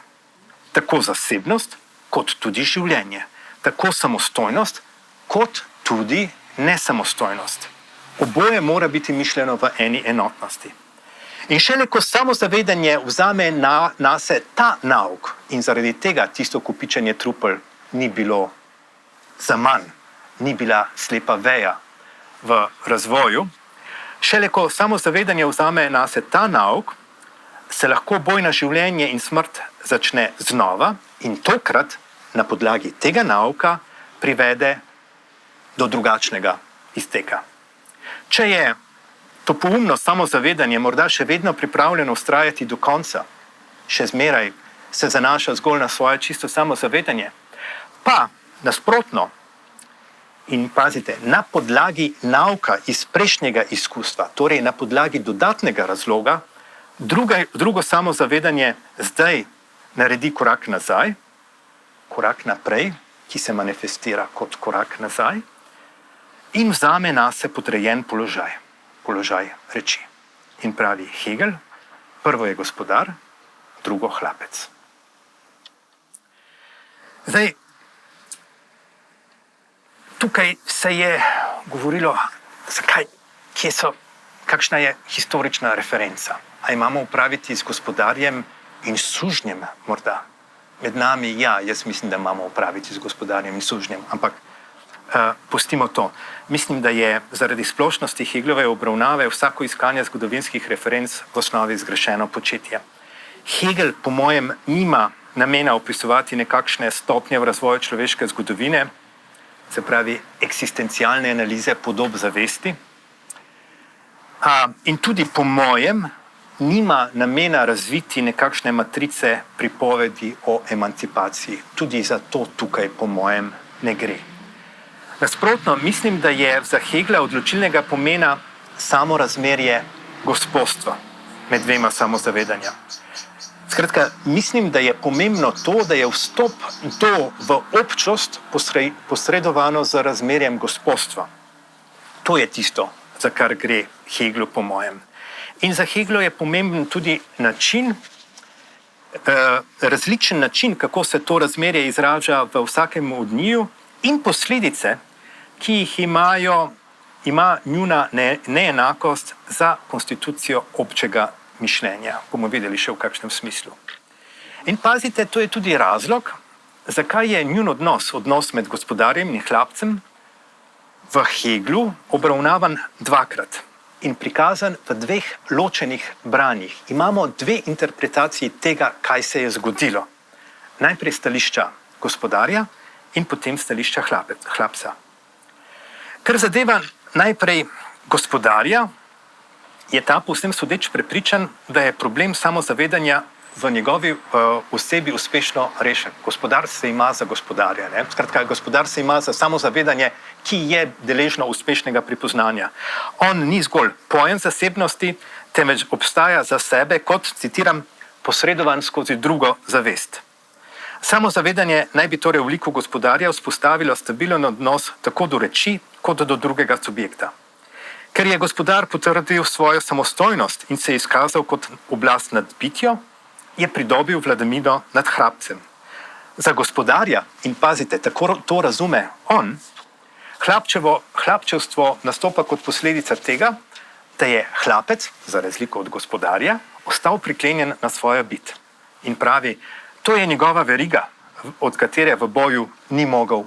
Speaker 1: Tako zasebnost, kot tudi življenje. Tako samostojnost, kot tudi nesamostojnost. Oboje mora biti mišljeno v eni enotnosti. In šele ko samozavedanje vzame nase ta nauk in zaradi tega tisto kopičenje trupel ni bilo zaman, ni bila slepa veja v razvoju, šele ko samozavedanje vzame nase ta nauk, se lahko boj na življenje in smrt začne znova in tokrat na podlagi tega nauka privede do drugačnega izteka. Če je to poumno samozavedanje morda še vedno pripravljeno vztrajati do konca, še zmeraj se zanaša zgolj na svoje čisto samozavedanje, pa nasprotno in pazite, na podlagi nauka iz prejšnjega izkustva, torej na podlagi dodatnega razloga, drugo samozavedanje zdaj naredi korak nazaj, korak naprej, ki se manifestira kot korak nazaj in vzame nase podrejen položaj reči. In pravi Hegel, Prvo je gospodar, drugo hlapec. Zdaj, tukaj se je govorilo, zakaj, kakšna je historična referenca. A imamo upraviti z gospodarjem in sužnjem morda? Med nami, ja, jaz mislim, da imamo upraviti z gospodarjem in sužnjem, ampak pustimo to. Mislim, da je zaradi splošnosti Hegelove obravnave vsako iskanje zgodovinskih referenc v osnovi zgrešeno početje. Hegel, po mojem, nima namena opisovati nekakšne stopnje v razvoju človeške zgodovine, se pravi eksistencialne analize podob zavesti. In tudi po mojem nima namena razviti nekakšne matrice pripovedi o emancipaciji. Tudi za to tukaj po mojem ne gre. Nasprotno, mislim, da je za Hegla odločilnega pomena samo razmerje gospodstva med dvema samozavedanja. Skratka, mislim, da je pomembno to, da je vstop v občost posredovano z razmerjem gospodstva. To je tisto, za kar gre Heglu po mojem. In za Heglo je pomemben tudi način, različen način, kako se to razmerje izraža v vsakem od njiju in posledice, ki jih ima njuna neenakost za konstitucijo občega mišljenja. Bomo videli še v kakšnem smislu. In pazite, to je tudi razlog, zakaj je njun odnos med gospodarjem in hlapcem v Heglu obravnavan dvakrat in prikazan v dveh ločenih branjih. Imamo dve interpretaciji tega, kaj se je zgodilo. Najprej stališča gospodarja in potem stališča hlapca. Kar zadeva najprej gospodarja, je ta povsem sodeč prepričan, da je problem samozavedanja v njegovi osebi uspešno rešen. Gospodar se ima za gospodarja. Ne? Skratka, gospodar se ima za samozavedanje, ki je deležno uspešnega pripoznanja. On ni zgolj pojem zasebnosti, temveč obstaja za sebe kot, citiram, posredovan skozi drugo zavest. Samozavedanje naj bi torej v liku gospodarja vzpostavilo stabilen odnos tako do reči, kot do drugega subjekta. Ker je gospodar potrdil svojo samostojnost in se izkazal kot oblast nad bitjo, je pridobil vladavino nad hlapcem. Za gospodarja, in pazite, tako to razume on, hlapčevstvo nastopa kot posledica tega, da je hlapec, za razliko od gospodarja, ostal priklenjen na svojo bit. In pravi, to je njegova veriga, od katere v boju ni mogel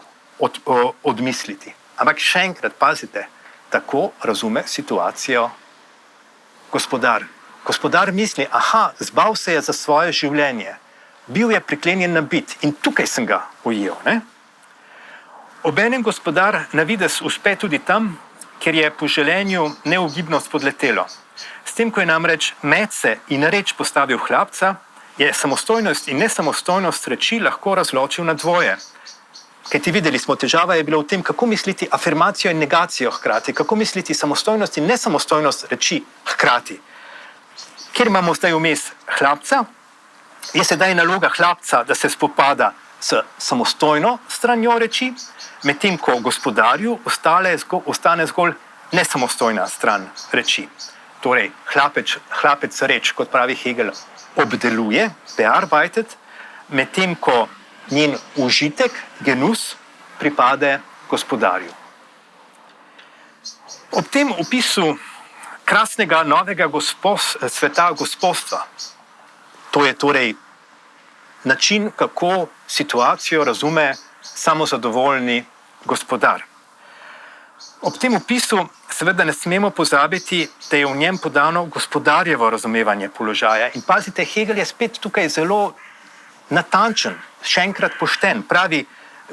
Speaker 1: odmisliti. Ampak še enkrat, pazite, tako razume situacijo gospodar. Gospodar misli, zbal se je za svoje življenje, bil je priklenjen na bit in tukaj sem ga ujel. Ne? Obenem gospodar na videz uspe tudi tam, kjer je po želenju neugibno spodletelo. S tem, ko je namreč medse in reč postavil hlapca, je samostojnost in nesamostojnost reči lahko razločil na dvoje. Kajti videli smo, težava je bila v tem, kako misliti afirmacijo in negacijo hkrati, kako misliti samostojnost in nesamostojnost reči hkrati. Ker imamo zdaj vmes hlapca, je sedaj naloga hlapca, da se spopada s samostojno stranjo reči, medtem ko gospodarju ostane zgolj nesamostojna stran reči. Torej, hlapec reč, kot pravi Hegel, obdeluje, bearbeitet, medtem ko njen užitek, genus, pripade gospodarju. Ob tem opisu krasnega novega sveta gospodstva, to je torej način, kako situacijo razume samozadovoljni gospodar. Ob tem opisu seveda ne smemo pozabiti, da je v njem podano gospodarjevo razumevanje položaja. In pazite, Hegel je spet tukaj zelo natančen, še enkrat pošten. Pravi,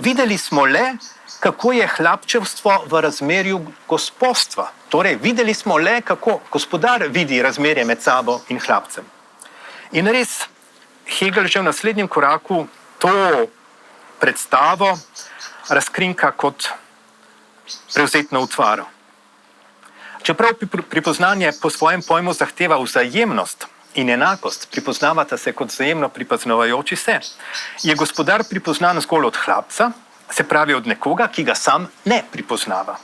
Speaker 1: videli smo le, kako je hlapčevstvo v razmerju gospodstva. Torej, videli smo le, kako gospodar vidi razmerje med sabo in hlapcem. In res, Hegel že v naslednjem koraku to predstavo razkrinka kot prevzetno utvaro. Čeprav pripoznanje po svojem pojmu zahteva vzajemnost in enakost, pripoznavata se kot vzajemno pripoznavajoči se, je gospodar pripoznan zgolj od hlapca, se pravi od nekoga, ki ga sam ne pripoznava.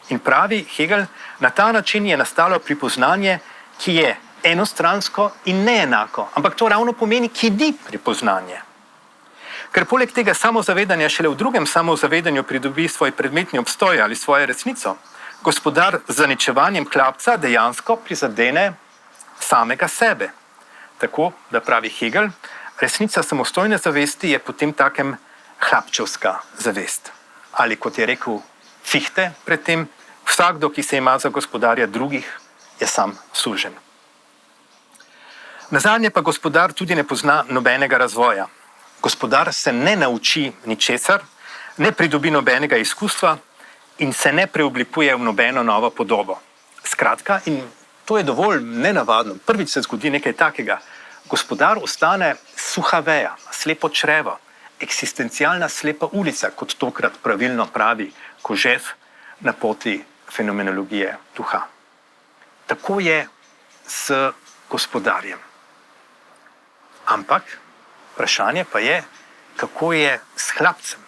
Speaker 1: In pravi Hegel, na ta način je nastalo pripoznanje, ki je enostransko in neenako, ampak to ravno pomeni, kidi pripoznanje. Ker poleg tega samozavedanja šele v drugem samozavedanju pridobi svoj predmetni obstoj ali svojo resnico, gospodar z zaničevanjem hlapca dejansko prizadene samega sebe. Tako, da pravi Hegel, resnica samostojne zavesti je potem takem hlapčevska zavest. Ali kot je rekel Fichte predtem, vsakdo, ki se ima za gospodarja drugih, je sam sužen. Nazadnje pa gospodar tudi ne pozna nobenega razvoja. Gospodar se ne nauči ničesar, ne pridobi nobenega izkustva in se ne preoblikuje v nobeno novo podobo. Skratka, in to je dovolj nenavadno, prvič se zgodi nekaj takega, gospodar ostane suha veja, slepo črevo, eksistencialna slepa ulica, kot tokrat pravilno pravi Kožev na poti fenomenologije duha. Tako je s gospodarjem. Ampak vprašanje pa je, kako je s hlapcem.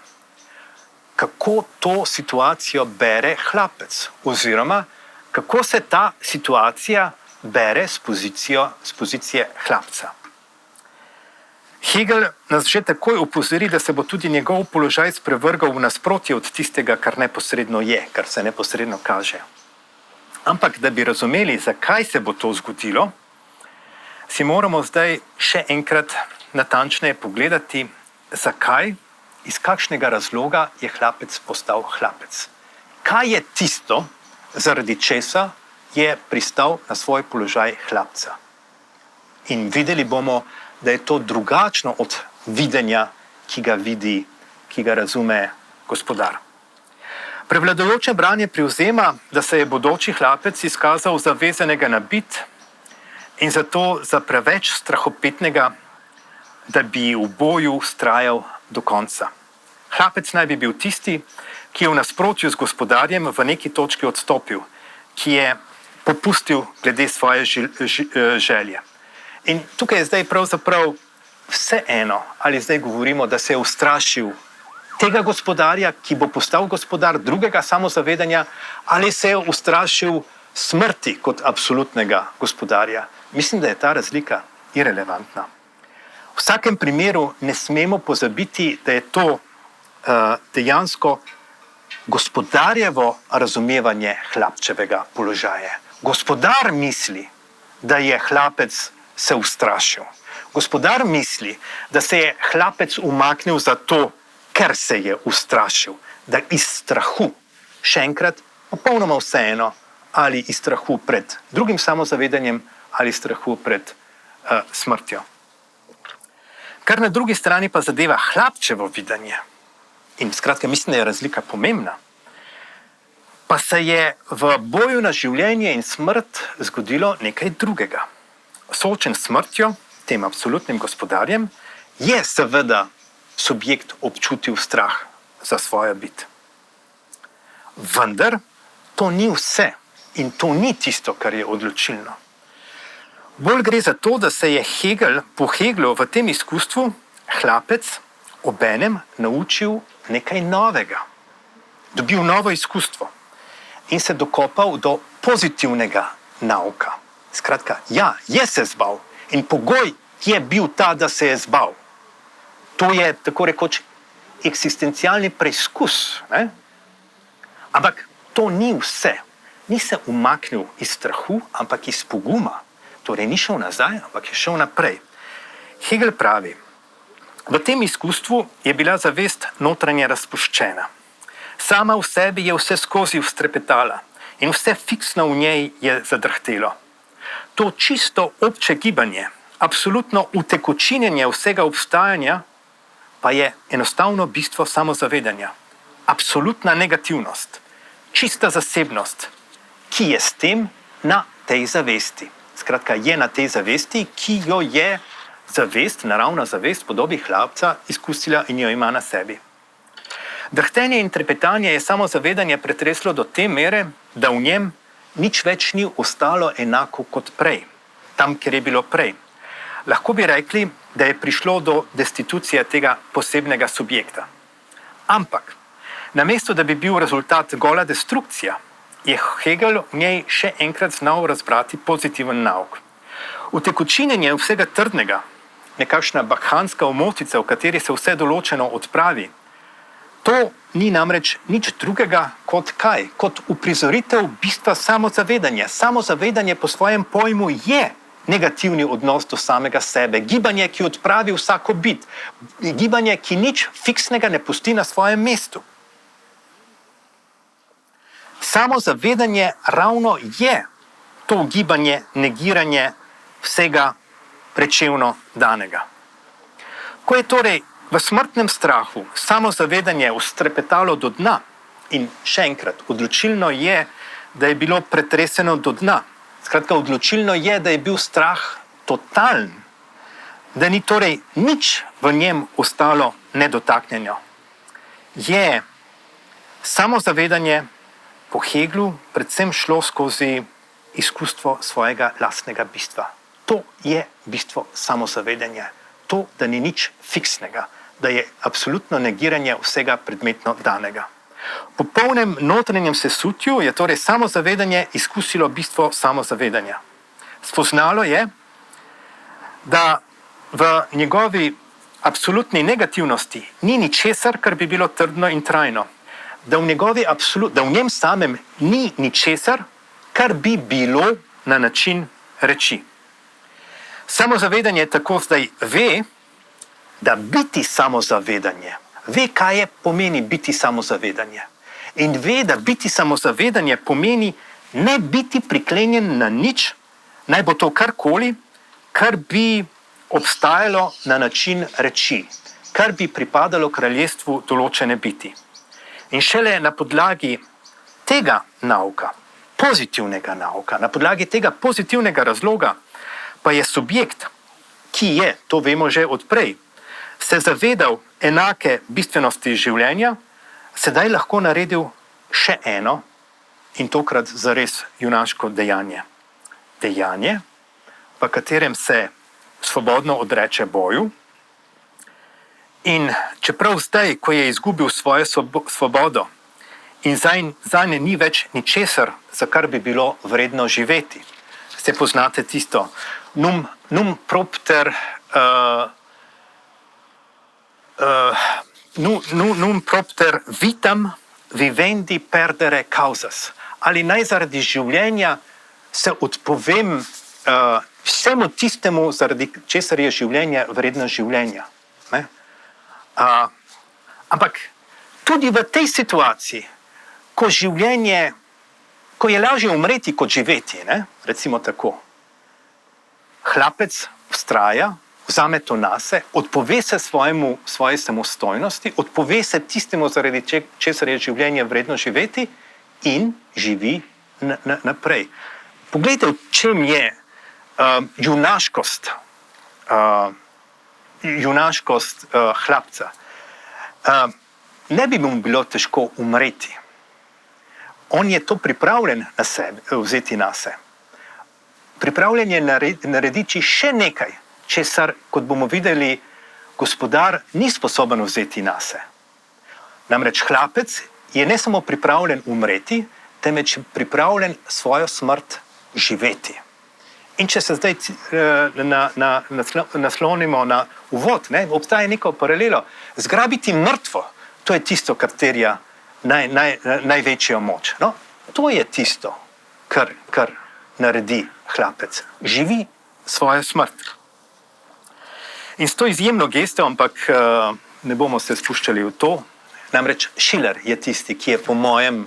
Speaker 1: Kako to situacijo bere hlapec? Oziroma, kako se ta situacija bere z pozicije hlapca? Hegel nas že takoj opozori, da se bo tudi njegov položaj sprevrgal v nasprotje od tistega, kar neposredno je, kar se neposredno kaže. Ampak, da bi razumeli, zakaj se bo to zgodilo, si moramo zdaj še enkrat natančneje pogledati, zakaj, iz kakšnega razloga je hlapec postal hlapec. Kaj je tisto, zaradi česa je pristal na svoj položaj hlapca? In videli bomo, da je to drugačno od videnja, ki ga vidi, ki ga razume gospodar. Prevladujoče branje privzema, da se je bodoči hlapec izkazal za vezanega na bit in zato za preveč strahopetnega, da bi v boju vztrajal do konca. Hlapec naj bi bil tisti, ki je v nasprotju z gospodarjem v neki točki odstopil, ki je popustil glede svoje želje. In tukaj je zdaj pravzaprav vseeno, ali zdaj govorimo, da se je ustrašil tega gospodarja, ki bo postal gospodar drugega samozavedanja, ali se je ustrašil smrti kot absolutnega gospodarja. Mislim, da je ta razlika irelevantna. V vsakem primeru ne smemo pozabiti, da je to dejansko gospodarjevo razumevanje hlapčevega položaja. Gospodar misli, da je hlapec se ustrašil. Gospodar misli, da se je hlapec umaknil zato, ker se je ustrašil, da iz strahu, še enkrat, popolnoma vseeno, ali iz strahu pred drugim samozavedanjem, ali strahu pred smrtjo. Kar na drugi strani pa zadeva hlapčevo videnje, in skratka mislim, da je razlika pomembna, pa se je v boju na življenje in smrt zgodilo nekaj drugega. Soočen s smrtjo, tem absolutnim gospodarjem, je seveda subjekt občutil strah za svojo bit. Vendar to ni vse in to ni tisto, kar je odločilno. Bolj gre za to, da se je po Heglu v tem izkustvu hlapec obenem naučil nekaj novega. Dobil novo izkustvo in se dokopal do pozitivnega nauka. Skratka, ja, je se zbal in pogoj je bil ta, da se je zbal. To je tako rekoč eksistencialni preizkus. Ne? Ampak to ni vse. Ni se umaknil iz strahu, ampak iz poguma. Torej ni šel nazaj, ampak je šel naprej. Hegel pravi, v tem izkustvu je bila zavest notranje razpuščena. Sama v sebi je vse skozi vztrepetala in vse fiksno v njej je zadrhtelo. To čisto obče gibanje, absolutno utekočinjenje vsega obstajanja, pa je enostavno bistvo samozavedanja. Absolutna negativnost, čista zasebnost, ki je s tem na tej zavesti. Skratka, je na tej zavesti, ki jo je zavest, naravna zavest, podobi hlapca, izkusila in jo ima na sebi. Drhtenje in trepetanje je samozavedanje pretreslo do te mere, da v njem nič več ni ostalo enako kot prej, tam, kjer je bilo prej. Lahko bi rekli, da je prišlo do destitucije tega posebnega subjekta. Ampak, namesto da bi bil rezultat gola destrukcija, je Hegel v njej še enkrat znal razbrati pozitiven nauk. Utekočinjenje vsega trdnega, nekakšna bakhanska omotica, v kateri se vse določeno odpravi, to ni namreč nič drugega kot kaj? Kot uprizoritev bistva samozavedanja. Samozavedanje po svojem pojmu je negativni odnos do samega sebe. Gibanje, ki odpravi vsako bit. Gibanje, ki nič fiksnega ne pusti na svojem mestu. Samozavedanje ravno je to gibanje, negiranje vsega prečevno danega. Ko je torej v smrtnem strahu samozavedanje ustrepetalo do dna in še enkrat, odločilno je, da je bilo pretreseno do dna. Skratka, odločilno je, da je bil strah totalen, da ni torej nič v njem ostalo nedotaknjeno. Je samozavedanje po Heglu predvsem šlo skozi izkustvo svojega lastnega bistva. To je bistvo samozavedanja. To, da ni nič fiksnega, da je absolutno negiranje vsega predmetno danega. Po polnem notranjem sesutju je torej samozavedanje izkusilo bistvo samozavedanja. Spoznalo je, da v njegovi absolutni negativnosti ni ničesar, kar bi bilo trdno in trajno. Da v njem samem ni ničesar, kar bi bilo na način reči. Samozavedanje tako zdaj ve, da biti samozavedanje, ve, kaj je pomeni biti samozavedanje. In ve, da biti samozavedanje pomeni ne biti priklenjen na nič, naj bo to karkoli, kar bi obstajalo na način reči, kar bi pripadalo kraljestvu določene biti. In šele na podlagi tega nauka, pozitivnega nauka, na podlagi tega pozitivnega razloga, pa je subjekt, ki je, to vemo že odprej, se zavedal enake bistvenosti življenja, sedaj lahko naredil še eno in tokrat zares junaško dejanje. Dejanje, v katerem se svobodno odreče boju in čeprav zdaj, ko je izgubil svojo svobodo in zanj ni več ničesar, za kar bi bilo vredno živeti. Se poznate tisto, num propter vitam vivendi perdere causas. Ali naj zaradi življenja se odpovem vsemu tistemu, zaradi česar je življenje vredno življenja. Ne? Ampak tudi v tej situaciji, ko je lažje umreti kot živeti, ne? Recimo tako, hlapec vztraja, vzame to nase, odpove se svoje samostojnosti, odpove se tistemu, zaradi česar je življenje vredno živeti in živi naprej. Poglejte, v čem je junaškost hlapca. Ne bi mu bilo težko umreti. On je to pripravljen na sebe, vzeti nase. Pripravljen je narediti še nekaj, česar, kot bomo videli, gospodar ni sposoben vzeti nase. Namreč hlapec je ne samo pripravljen umreti, temveč pripravljen svojo smrt živeti. In če se zdaj naslonimo na uvod, ne, obstaja neko paralelo. Zgrabiti mrtvo, to je tisto, kar terja največjo moč. No, to je tisto, kar naredi hlapec. Živi svojo smrt. In s to izjemno gesto, ampak ne bomo se spuščali v to, namreč Schiller je tisti, ki je po mojem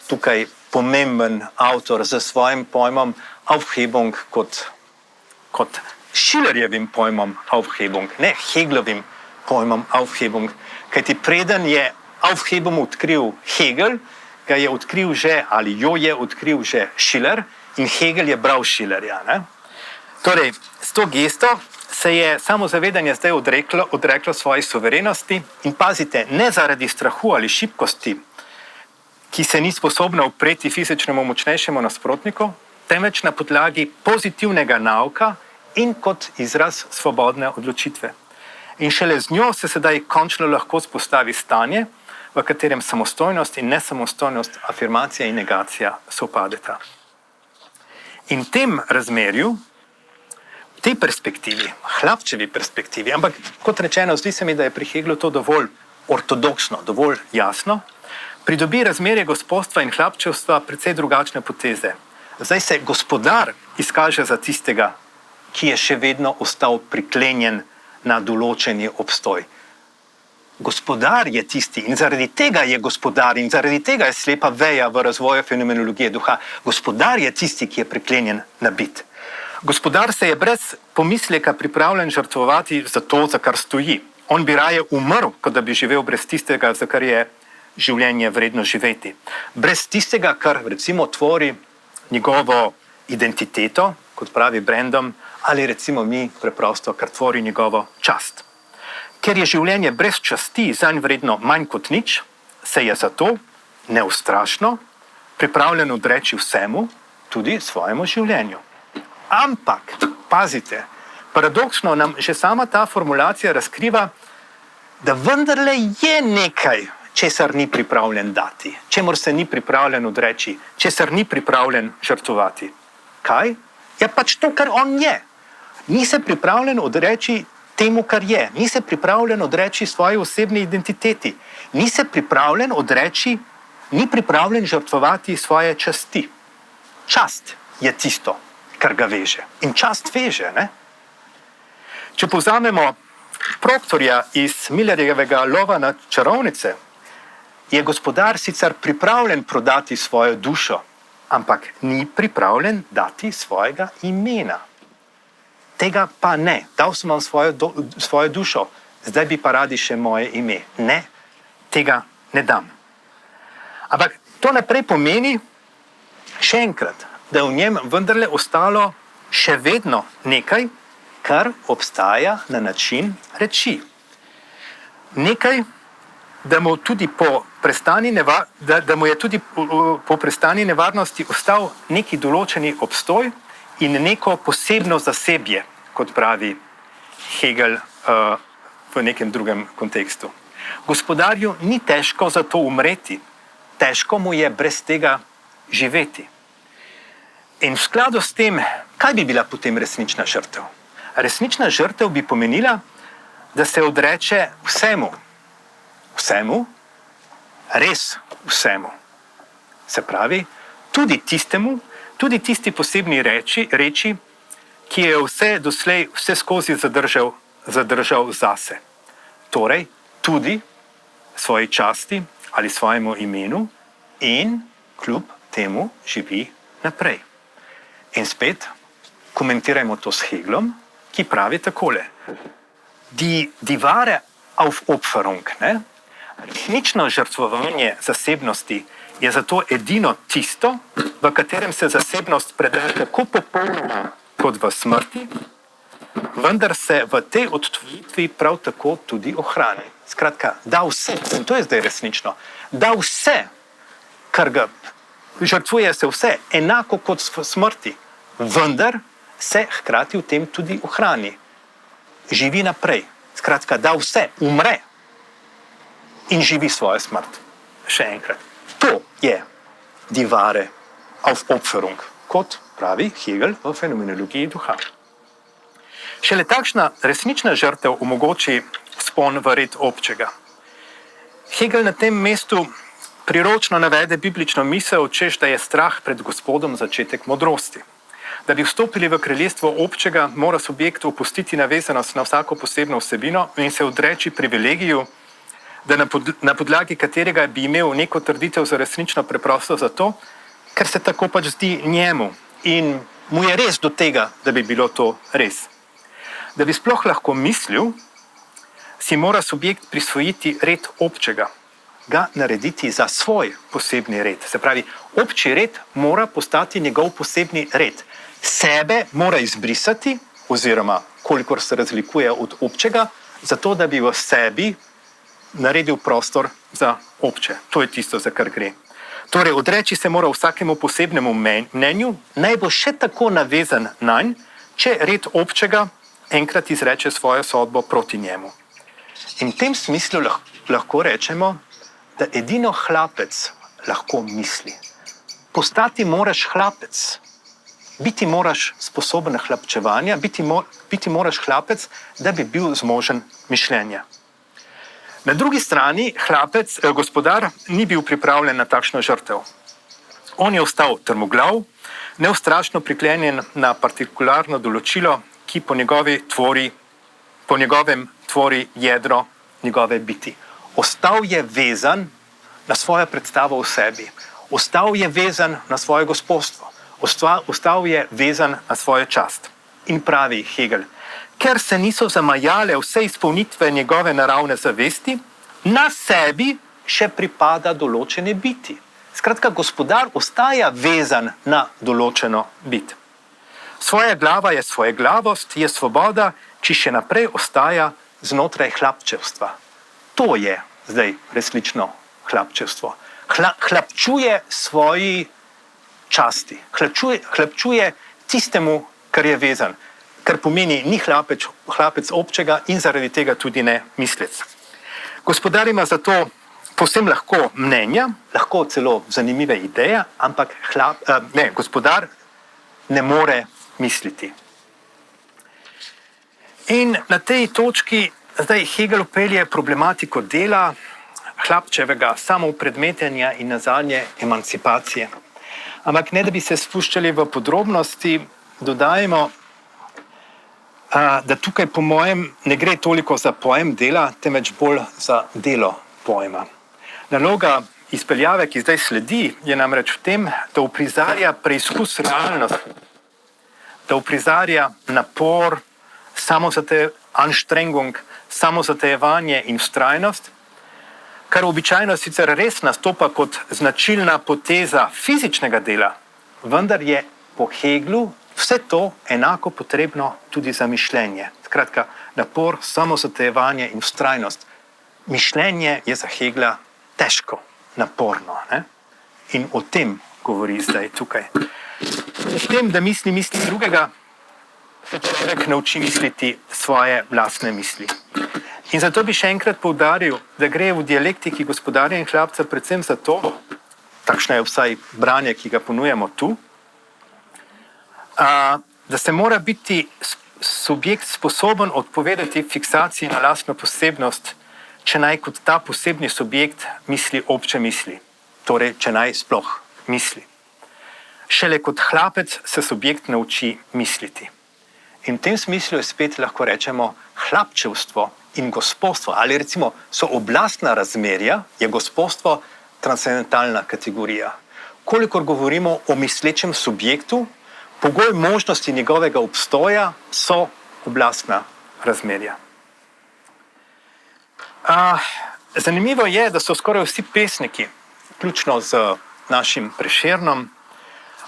Speaker 1: tukaj pomemben avtor z svojim pojmom Aufhebung kot Schillerjevim pojmom Aufhebung, ne Heglovim pojmom Aufhebung, kajti preden je Aufhebung odkril Hegel, ga je odkril že, ali jo je odkril že Schiller in Hegel je bral Schillerja. Ne? Torej, s to gesto se je samozavedanje zdaj odreklo svoji suverenosti in pazite, ne zaradi strahu ali šibkosti, ki se ni sposobna upreti fizičnemu močnejšemu nasprotniku, temveč na podlagi pozitivnega nauka in kot izraz svobodne odločitve. In šele z njo se sedaj končno lahko spostavi stanje, v katerem samostojnost in nesamostojnost, afirmacija in negacija sovpadeta. In v tem razmerju tej perspektivi, Hlapčevi perspektivi, ampak kot rečeno, zdi se mi, da je pri Heglu to dovolj ortodoksno, dovolj jasno, pridobi razmerje gospodstva in hlapčevstva precej drugačne poteze. Zdaj se gospodar izkaže za tistega, ki je še vedno ostal priklenjen na določeni obstoj. Gospodar je tisti in zaradi tega je gospodar in zaradi tega je slepa veja v razvoju fenomenologije duha. Gospodar je tisti, ki je priklenjen na bit. Gospodar se je brez pomisleka pripravljen žrtvovati za to, za kar stoji. On bi raje umrl, kot da bi živel brez tistega, za kar je življenje vredno živeti. Brez tistega, kar recimo tvori njegovo identiteto, kot pravi Brandom, ali recimo mi preprosto, kar tvori njegovo čast. Ker je življenje brez časti zanj vredno manj kot nič, se je zato neustrašno pripravljen odreči vsemu, tudi svojemu življenju. Ampak, pazite, paradoksno nam že sama ta formulacija razkriva, da vendarle je nekaj, česar ni pripravljen dati, čemur se ni pripravljen odreči, česar ni pripravljen žrtvovati. Kaj? Ja, pač to, kar on je. Ni se pripravljen odreči temu, kar je. Ni se pripravljen odreči svoji osebni identiteti. Ni se pripravljen odreči, ni pripravljen žrtvovati svoje časti. Čast je tisto, kar ga veže. In čast veže, ne? Če povzamemo Proktorja iz Millerjevega lova na čarovnice, je gospodar sicer pripravljen prodati svojo dušo, ampak ni pripravljen dati svojega imena. Tega pa ne. Dal sem vam svojo dušo, zdaj bi pa radi še moje ime. Ne, tega ne dam. Ampak to naprej pomeni, še enkrat, da je v njem vendarle ostalo še vedno nekaj, kar obstaja na način reči. Nekaj, da mu je tudi po prestani nevarnosti ostal neki določeni obstoj in neko posebno zasebje, kot pravi Hegel v nekem drugem kontekstu. Gospodarju ni težko za to umreti, težko mu je brez tega živeti. In v skladu s tem, kaj bi bila potem resnična žrtev? Resnična žrtev bi pomenila, da se odreče vsemu. Vsemu, res vsemu. Se pravi, tudi tisti posebni reči, ki je vse doslej, vse skozi zadržal zase. Torej, tudi svoji časti ali svojemu imenu in kljub temu živi naprej. In spet komentirajmo to s Heglom, ki pravi takole. Die wahre Aufopferung, ne? Resnično žrtvovanje zasebnosti je zato edino tisto, v katerem se zasebnost predaja tako popolnoma kot v smrti, vendar se v tej odtujitvi prav tako tudi ohrani. Skratka, da vse, in to je zdaj resnično, da vse, kar ga žrtvuje se vse, enako kot v smrti, vendar se hkrati v tem tudi ohrani. Živi naprej. Skratka, da vse umre in živi svojo smrt. Še enkrat. To je die wahre Aufopferung, kot pravi Hegel v fenomenologiji duha. Šele takšna resnična žrtev omogoči spon v red občega. Hegel na tem mestu priročno navede biblično misel, češ da je strah pred Gospodom začetek modrosti. Da bi vstopili v kraljestvo občega, mora subjekt opustiti navezanost na vsako posebno vsebino in se odreči privilegiju, da na podlagi katerega bi imel neko trditev za resnično preprosto zato, ker se tako pač zdi njemu in mu je res do tega, da bi bilo to res. Da bi sploh lahko mislil, si mora subjekt prisvojiti red občega, ga narediti za svoj posebni red. Se pravi, obči red mora postati njegov posebni red. Sebe mora izbrisati, oziroma kolikor se razlikuje od občega, zato da bi v sebi naredil prostor za obče. To je tisto, za kar gre. Torej, odreči se mora vsakemu posebnemu mnenju, naj bo še tako navezan nanj, če red občega enkrat izreče svojo sodbo proti njemu. In v tem smislu lahko rečemo, da edino hlapec lahko misli. Postati moraš hlapec. biti moraš sposoben hlapčevanja, biti moraš hlapec, da bi bil zmožen mišljenja. Na drugi strani gospodar ni bil pripravljen na takšno žrtev. On je ostal trmoglav, neustrašno priklenjen na partikularno določilo, ki po njegovem tvori jedro njegove biti. Ostal je vezan na svojo predstavo o sebi. Ostal je vezan na svoje gospodstvo. Ostal je vezan na svojo čast. In pravi Hegel, ker se niso zamajale vse izpolnitve njegove naravne zavesti, na sebi še pripada določene biti. Skratka, gospodar ostaja vezan na določeno bit. Svoja glava je svojeglavost, je svoboda, ki še naprej ostaja znotraj hlapčevstva. To je zdaj resnično hlapčevstvo. Hlapčuje svoji časti, hlapčuje tistemu, kar je vezan, kar pomeni ni hlapec občega in zaradi tega tudi ne mislec. Gospodar ima zato povsem lahko mnenja, lahko celo zanimive ideje, ampak gospodar ne more misliti. In na tej točki zdaj Hegel vpelje problematiko dela, hlapčevega samopredmetenja in nazadnje emancipacije. Ampak ne da bi se spuščali v podrobnosti, dodajmo, da tukaj po mojem ne gre toliko za pojem dela, temveč bolj za delo pojma. Naloga izpeljave, ki zdaj sledi, je namreč v tem, da uprizarja preizkus realnosti, da uprizarja napor, Anstrengung, samozatejevanje in vztrajnost, kar običajno sicer res nastopa kot značilna poteza fizičnega dela, vendar je po Heglu vse to enako potrebno tudi za mišljenje. Skratka, napor, samozatejevanje in vztrajnost. Mišljenje je za Hegla težko, naporno. Ne? In o tem govori zdaj tukaj. O tem, da misli drugega, se človek nauči misliti svoje lastne misli. In zato bi še enkrat poudaril, da gre v dialektiki gospodarja in hlapca predvsem za to, takšno je vsaj branje, ki ga ponujamo tu, da se mora biti subjekt sposoben odpovedati fiksaciji na lastno posebnost, če naj kot ta posebni subjekt misli obče misli, torej če naj sploh misli. Šele kot hlapec se subjekt nauči misliti. In v tem smislu je spet lahko rečemo hlapčevstvo in gospodstvo, ali recimo so oblastna razmerja, je gospodstvo transcendentalna kategorija. Kolikor govorimo o mislečem subjektu, pogoj možnosti njegovega obstoja so oblastna razmerja. Zanimivo je, da so skoraj vsi pesniki, vključno z našim Prešernom,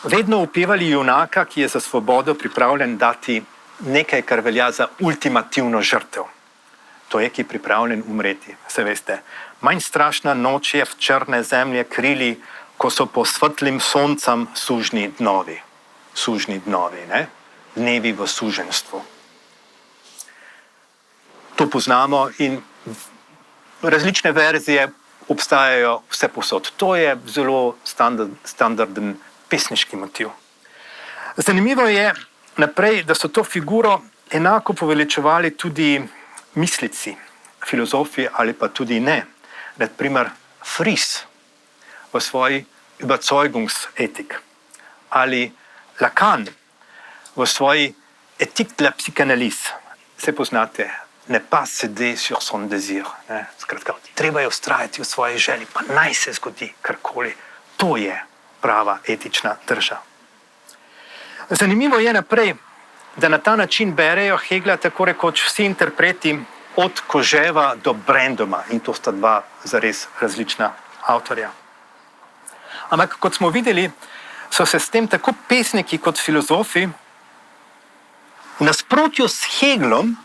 Speaker 1: vedno upevali junaka, ki je za svobodo pripravljen dati nekaj, kar velja za ultimativno žrtev. To je, ki je pripravljen umreti. Se veste, manj strašna noč je v črne zemlje krili, ko so po svetlim soncem sužni dnovi. Sužni dnovi, ne? Dnevi v suženstvu. To poznamo in različne verzije obstajajo vse posod. To je zelo standarden pesniški motiv. Zanimivo je naprej, da so to figuro enako poveličevali tudi mislici, filozofi ali pa tudi ne. Naprimer Fries v svoji Überzeugungsethik ali Lacan v svoji Ethique de la psychanalyse. Se poznate, ne pas céder sur son désir. Skratka, treba je ustrajati v svoji želji, pa naj se zgodi karkoli. To je prava etična drža. Zanimivo je naprej, da na ta način berejo Hegla tako rekoč vsi interpreti od Koževa do Brandoma, in to sta dva zares različna avtorja. Ampak kot smo videli, so se s tem tako pesniki kot filozofi v nasprotju s Heglom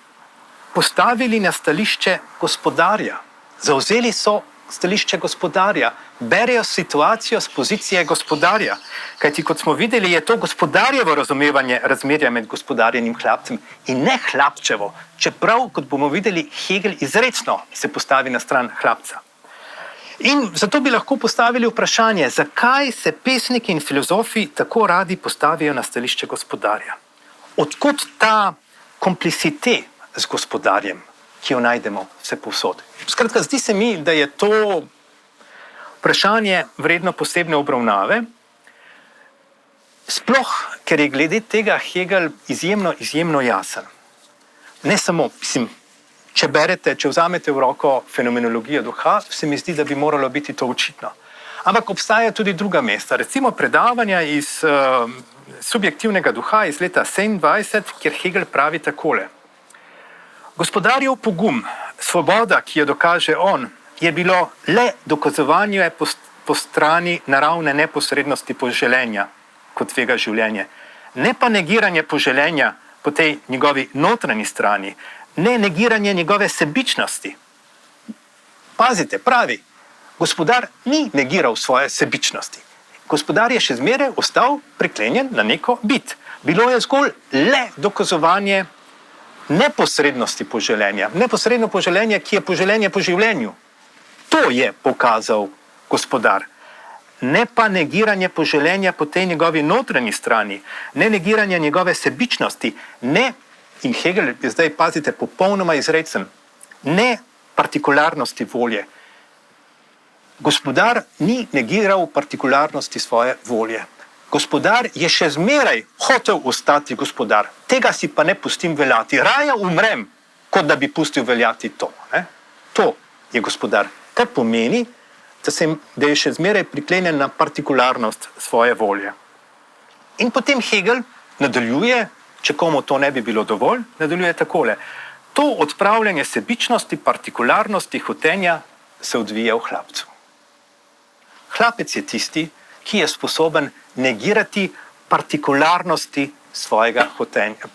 Speaker 1: postavili na stališče gospodarja. Zavzeli so stališče gospodarja, berejo situacijo z pozicije gospodarja. Kajti, kot smo videli, je to gospodarjevo razumevanje razmerja med gospodarjem in hlapcem in ne hlapčevo, čeprav, kot bomo videli, Hegel izrecno se postavi na stran hlapca. In zato bi lahko postavili vprašanje, zakaj se pesniki in filozofi tako radi postavijo na stališče gospodarja. Odkot ta komplicite z gospodarjem, ki jo najdemo vse povsod? Skratka, zdi se mi, da je to vprašanje vredno posebne obravnave, sploh, ker je glede tega Hegel izjemno jasen. Ne samo, če vzamete v roko fenomenologijo duha, se mi zdi, da bi moralo biti to očitno. Ampak obstaja tudi druga mesta, recimo predavanja iz subjektivnega duha iz leta 27, kjer Hegel pravi takole. Gospodarjev pogum, svoboda, ki jo dokaže on, je bilo le dokazovanje po strani naravne neposrednosti poželenja kot tvega življenje. Ne pa negiranje poželenja po tej njegovi notranji strani, ne negiranje njegove sebičnosti. Pazite, pravi, gospodar ni negiral svoje sebičnosti. Gospodar je še zmeraj ostal priklenjen na neko bit. Bilo je zgolj le dokazovanje neposrednosti poželenja. Neposredno poželenje, ki je poželenje po življenju. To je pokazal gospodar. Ne pa negiranje poželenja po tej njegovi notranji strani, ne negiranje njegove sebičnosti, ne, in Hegel je zdaj, pazite, popolnoma izrecen, ne partikularnosti volje. Gospodar ni negiral partikularnosti svoje volje. Gospodar je še zmeraj hotel ostati gospodar. Tega si pa ne pustim veljati. Raje umrem, kot da bi pustil veljati to. Ne? To je gospodar. Kar pomeni, da je še zmeraj priklenjen na partikularnost svoje volje. In potem Hegel nadaljuje, če komu to ne bi bilo dovolj, nadaljuje takole. To odpravljanje sebičnosti, partikularnosti, hotenja se odvija v hlapcu. Hlapec je tisti, ki je sposoben negirati partikularnosti svojega hotenja.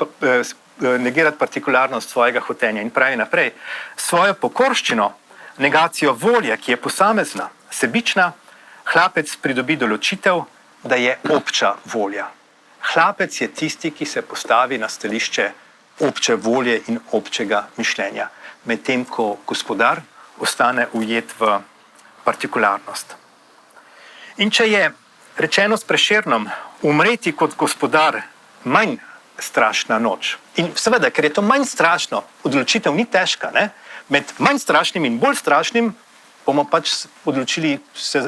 Speaker 1: Negirati partikularnost svojega hotenja in pravi naprej. Svojo pokorščino, negacijo volje, ki je posamezna, sebična, hlapec pridobi določitev, da je obča volja. Hlapec je tisti, ki se postavi na stališče obče volje in občega mišljenja, medtem ko gospodar ostane ujet v partikularnost. In če je rečeno s Prešernom, umreti kot gospodar manj strašna noč. In seveda, ker je to manj strašno, odločitev ni težka, ne? Med manj strašnim in bolj strašnim bomo pač odločili,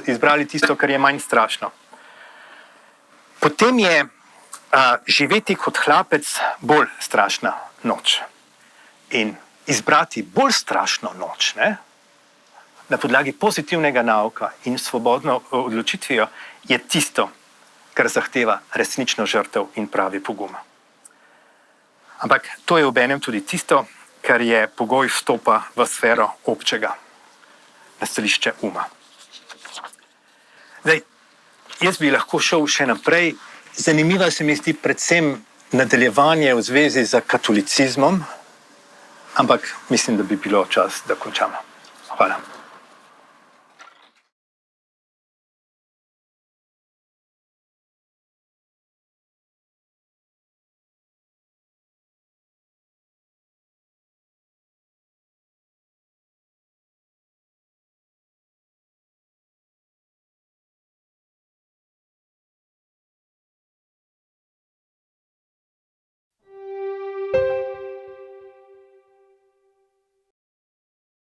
Speaker 1: izbrali tisto, kar je manj strašno. Potem je živeti kot hlapec bolj strašna noč. In izbrati bolj strašno noč, ne? Na podlagi pozitivnega nauka in svobodno odločitvijo je tisto, kar zahteva resnično žrtev in pravi pogum. Ampak to je obenem tudi tisto, kar je pogoj vstopa v sfero občega, na stališče uma. Zdaj, jaz bi lahko šel še naprej. Zanimiva se mi zdi predvsem nadaljevanje v zvezi z katolicizmom, ampak mislim, da bi bilo čas, da končamo. Hvala.